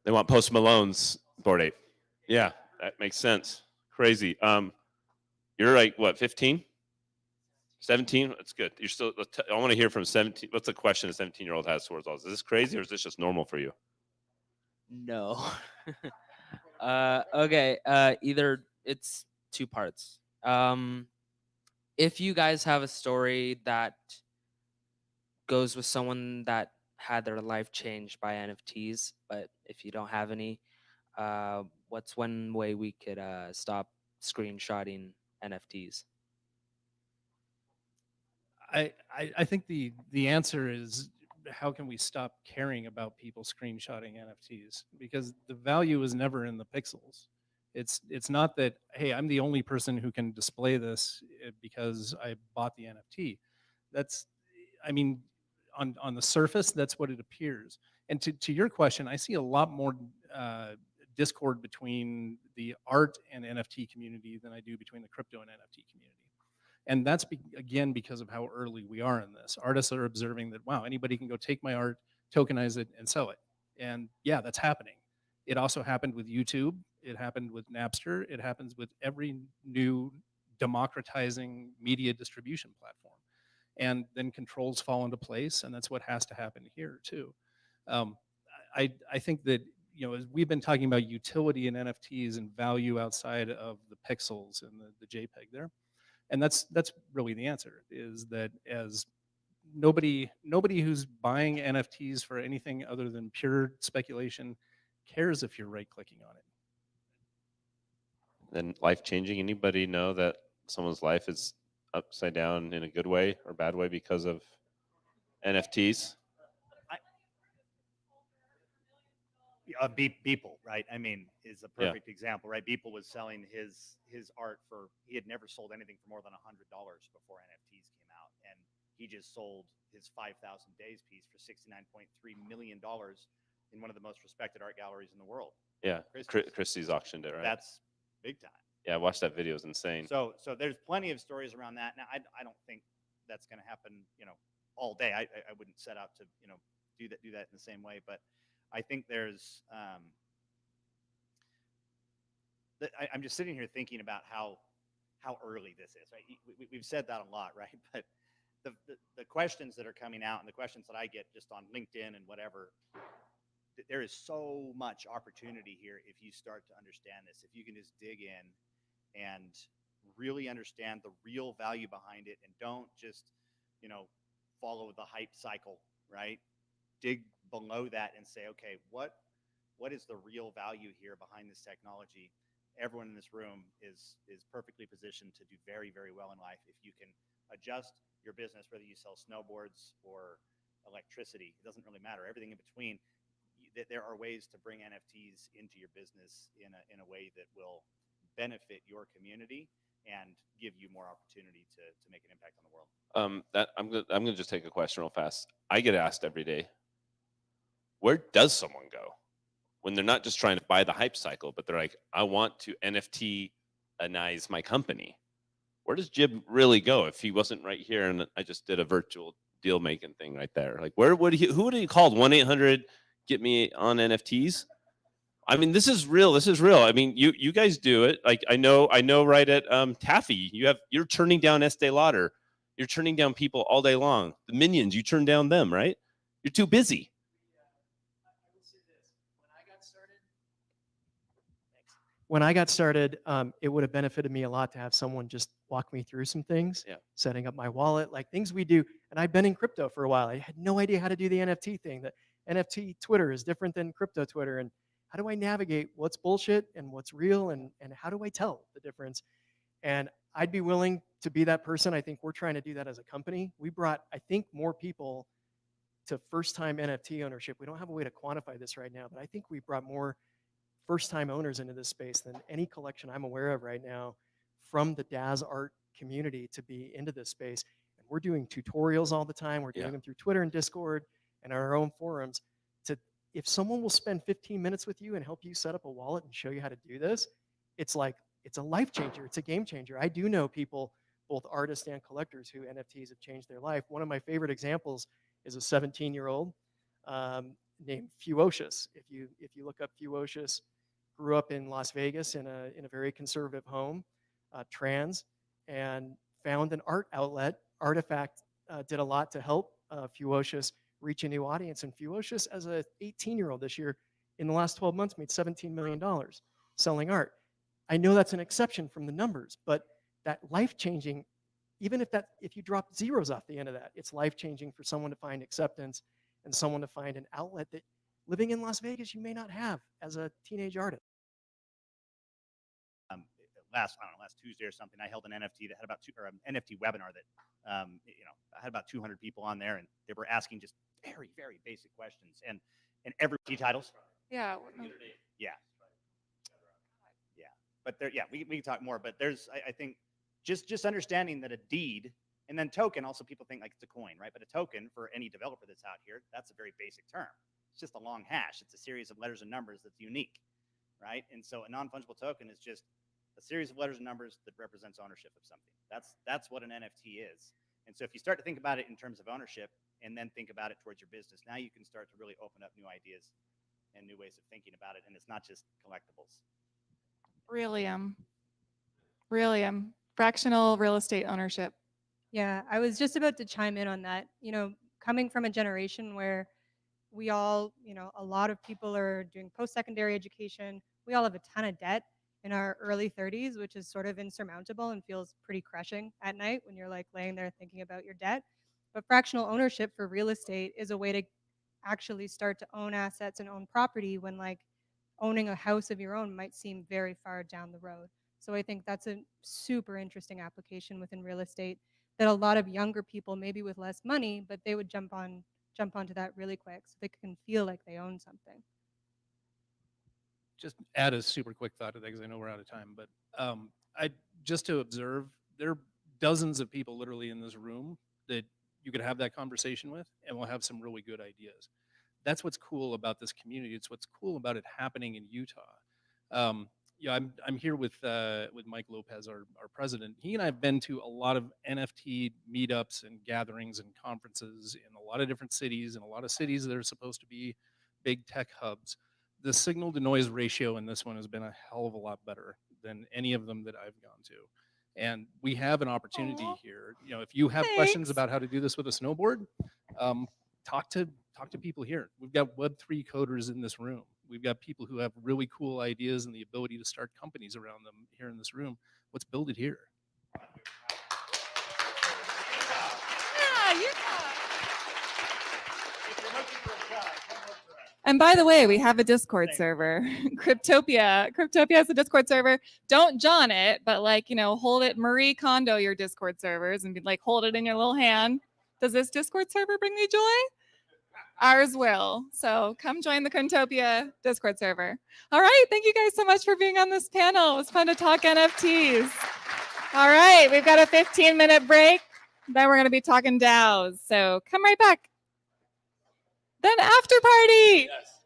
They want Post Malone's Bored Ape. Yeah, that makes sense. Crazy. You're like what, 15? 17? That's good. You're still. I want to hear from 17. What's the question a 17-year-old has towards all this? Is this crazy or is this just normal for you? No. Okay. Either it's 2 parts. If you guys have a story that goes with someone that had their life changed by NFTs, but if you don't have any, what's one way we could stop screenshotting NFTs? I think the answer is how can we stop caring about people screenshotting NFTs? Because the value is never in the pixels. It's not that, hey, I'm the only person who can display this because I bought the NFT. On the surface, that's what it appears. And to your question, I see a lot more discord between the art and NFT community than I do between the crypto and NFT community. And that's again because of how early we are in this. Artists are observing that, wow, anybody can go take my art, tokenize it, and sell it. And yeah, that's happening. It also happened with YouTube. It happened with Napster. It happens with every new democratizing media distribution platform. And then controls fall into place, and that's what has to happen here too. I think that, you know, as we've been talking about utility in NFTs and value outside of the pixels and the JPEG there, and that's really the answer, is that as nobody who's buying NFTs for anything other than pure speculation cares if you're right-clicking on it. Then life changing. Anybody know that someone's life is upside down in a good way or bad way because of NFTs? Beeple, right? I mean, is a perfect example, right? Beeple was selling his art for, he had never sold anything for more than $100 before NFTs came out, and he just sold his 5,000 days piece for $69.3 million in one of the most respected art galleries in the world. Yeah, Christie's auctioned it, right? That's big time. Yeah, I watched that video. It was insane. So there's plenty of stories around that. Now, I don't think that's going to happen, you know, all day. I wouldn't set out to, you know, do that in the same way, but I think there's, I'm just sitting here thinking about how early this is, right? We've said that a lot, right? But the questions that are coming out and the questions that I get just on LinkedIn and whatever, there is so much opportunity here if you start to understand this. If you can just dig in and really understand the real value behind it, and don't just, you know, follow the hype cycle, right? Dig below that and say, okay, what is the real value here behind this technology? Everyone in this room is perfectly positioned to do very, very well in life if you can adjust your business, whether you sell snowboards or electricity. It doesn't really matter. Everything in between. There are ways to bring NFTs into your business in a way that will benefit your community and give you more opportunity to make an impact on the world. I'm gonna just take a question real fast. I get asked every day, where does someone go when they're not just trying to buy the hype cycle, but they're like, I want to NFT-anize my company? Where does Jib really go if he wasn't right here and I just did a virtual deal making thing right there? Like, who would he call? 1-800 get me on NFTs? I mean, this is real. This is real. I mean, you guys do it. Like, I know right at Tafi, you're turning down Estee Lauder. You're turning down people all day long. The minions, you turn down them, right? You're too busy. When I got started, it would have benefited me a lot to have someone just walk me through some things, setting up my wallet, like things we do. And I've been in crypto for a while. I had no idea how to do the NFT thing. The NFT Twitter is different than crypto Twitter. And how do I navigate what's bullshit and what's real? And how do I tell the difference? And I'd be willing to be that person. I think we're trying to do that as a company. We brought, I think, more people to first-time NFT ownership. We don't have a way to quantify this right now, but I think we brought more first-time owners into this space than any collection I'm aware of right now from the DAZ art community to be into this space. And we're doing tutorials all the time. We're doing them through Twitter and Discord and our own forums. If someone will spend 15 minutes with you and help you set up a wallet and show you how to do this, it's like, it's a life changer. It's a game changer. I do know people, both artists and collectors, who NFTs have changed their life. One of my favorite examples is a 17-year-old named Fuocious. If you look up Fuocious, grew up in Las Vegas in a very conservative home, trans, and found an art outlet. Artifact did a lot to help Fuocious reach a new audience. And Fuocious, as a 18-year-old this year, in the last 12 months, made $17 million selling art. I know that's an exception from the numbers, but that life-changing, even if you drop zeros off the end of that, it's life-changing for someone to find acceptance and someone to find an outlet that living in Las Vegas you may not have as a teenage artist. Last Tuesday or something, I held an NFT that had about an NFT webinar that, I had about 200 people on there, and they were asking just very, very basic questions, and every titles. Yeah. Yeah. But we can talk more, but there's, I think, just understanding that a deed, and then token, also people think like it's a coin, right? But a token, for any developer that's out here, that's a very basic term. It's just a long hash. It's a series of letters and numbers that's unique, right? And so a non-fungible token is just a series of letters and numbers that represents ownership of something. That's what an NFT is. And so if you start to think about it in terms of ownership and then think about it towards your business, now you can start to really open up new ideas and new ways of thinking about it. And it's not just collectibles. Really, fractional real estate ownership. Yeah, I was just about to chime in on that. You know, coming from a generation where we all, you know, a lot of people are doing post-secondary education. We all have a ton of debt in our early 30s, which is sort of insurmountable and feels pretty crushing at night when you're like laying there thinking about your debt. But fractional ownership for real estate is a way to actually start to own assets and own property when like owning a house of your own might seem very far down the road. So I think that's a super interesting application within real estate that a lot of younger people, maybe with less money, but they would jump onto that really quick so they can feel like they own something. Just add a super quick thought to that because I know we're out of time, but I just to observe, there are dozens of people literally in this room that you could have that conversation with, and we'll have some really good ideas. That's what's cool about this community. It's what's cool about it happening in Utah. Yeah, I'm here with Mike Lopez, our president. He and I have been to a lot of NFT meetups and gatherings and conferences in a lot of different cities, and a lot of cities that are supposed to be big tech hubs. The signal to noise ratio in this one has been a hell of a lot better than any of them that I've gone to. And we have an opportunity here. You know, if you have questions about how to do this with a snowboard, talk to people here. We've got Web3 coders in this room. We've got people who have really cool ideas and the ability to start companies around them here in this room. Let's build it here. Yeah, And by the way, we have a Discord server, Cryptopia. Cryptopia has a Discord server. Don't John it, but like, you know, hold it, Marie Kondo your Discord servers and be like, hold it in your little hand. Does this Discord server bring me joy? Ours will. So come join the Cryptopia Discord server. All right. Thank you guys so much for being on this panel. It was fun to talk NFTs. All right. We've got a 15-minute break. Then we're going to be talking DAOs. So come right back. Then after party. Yes.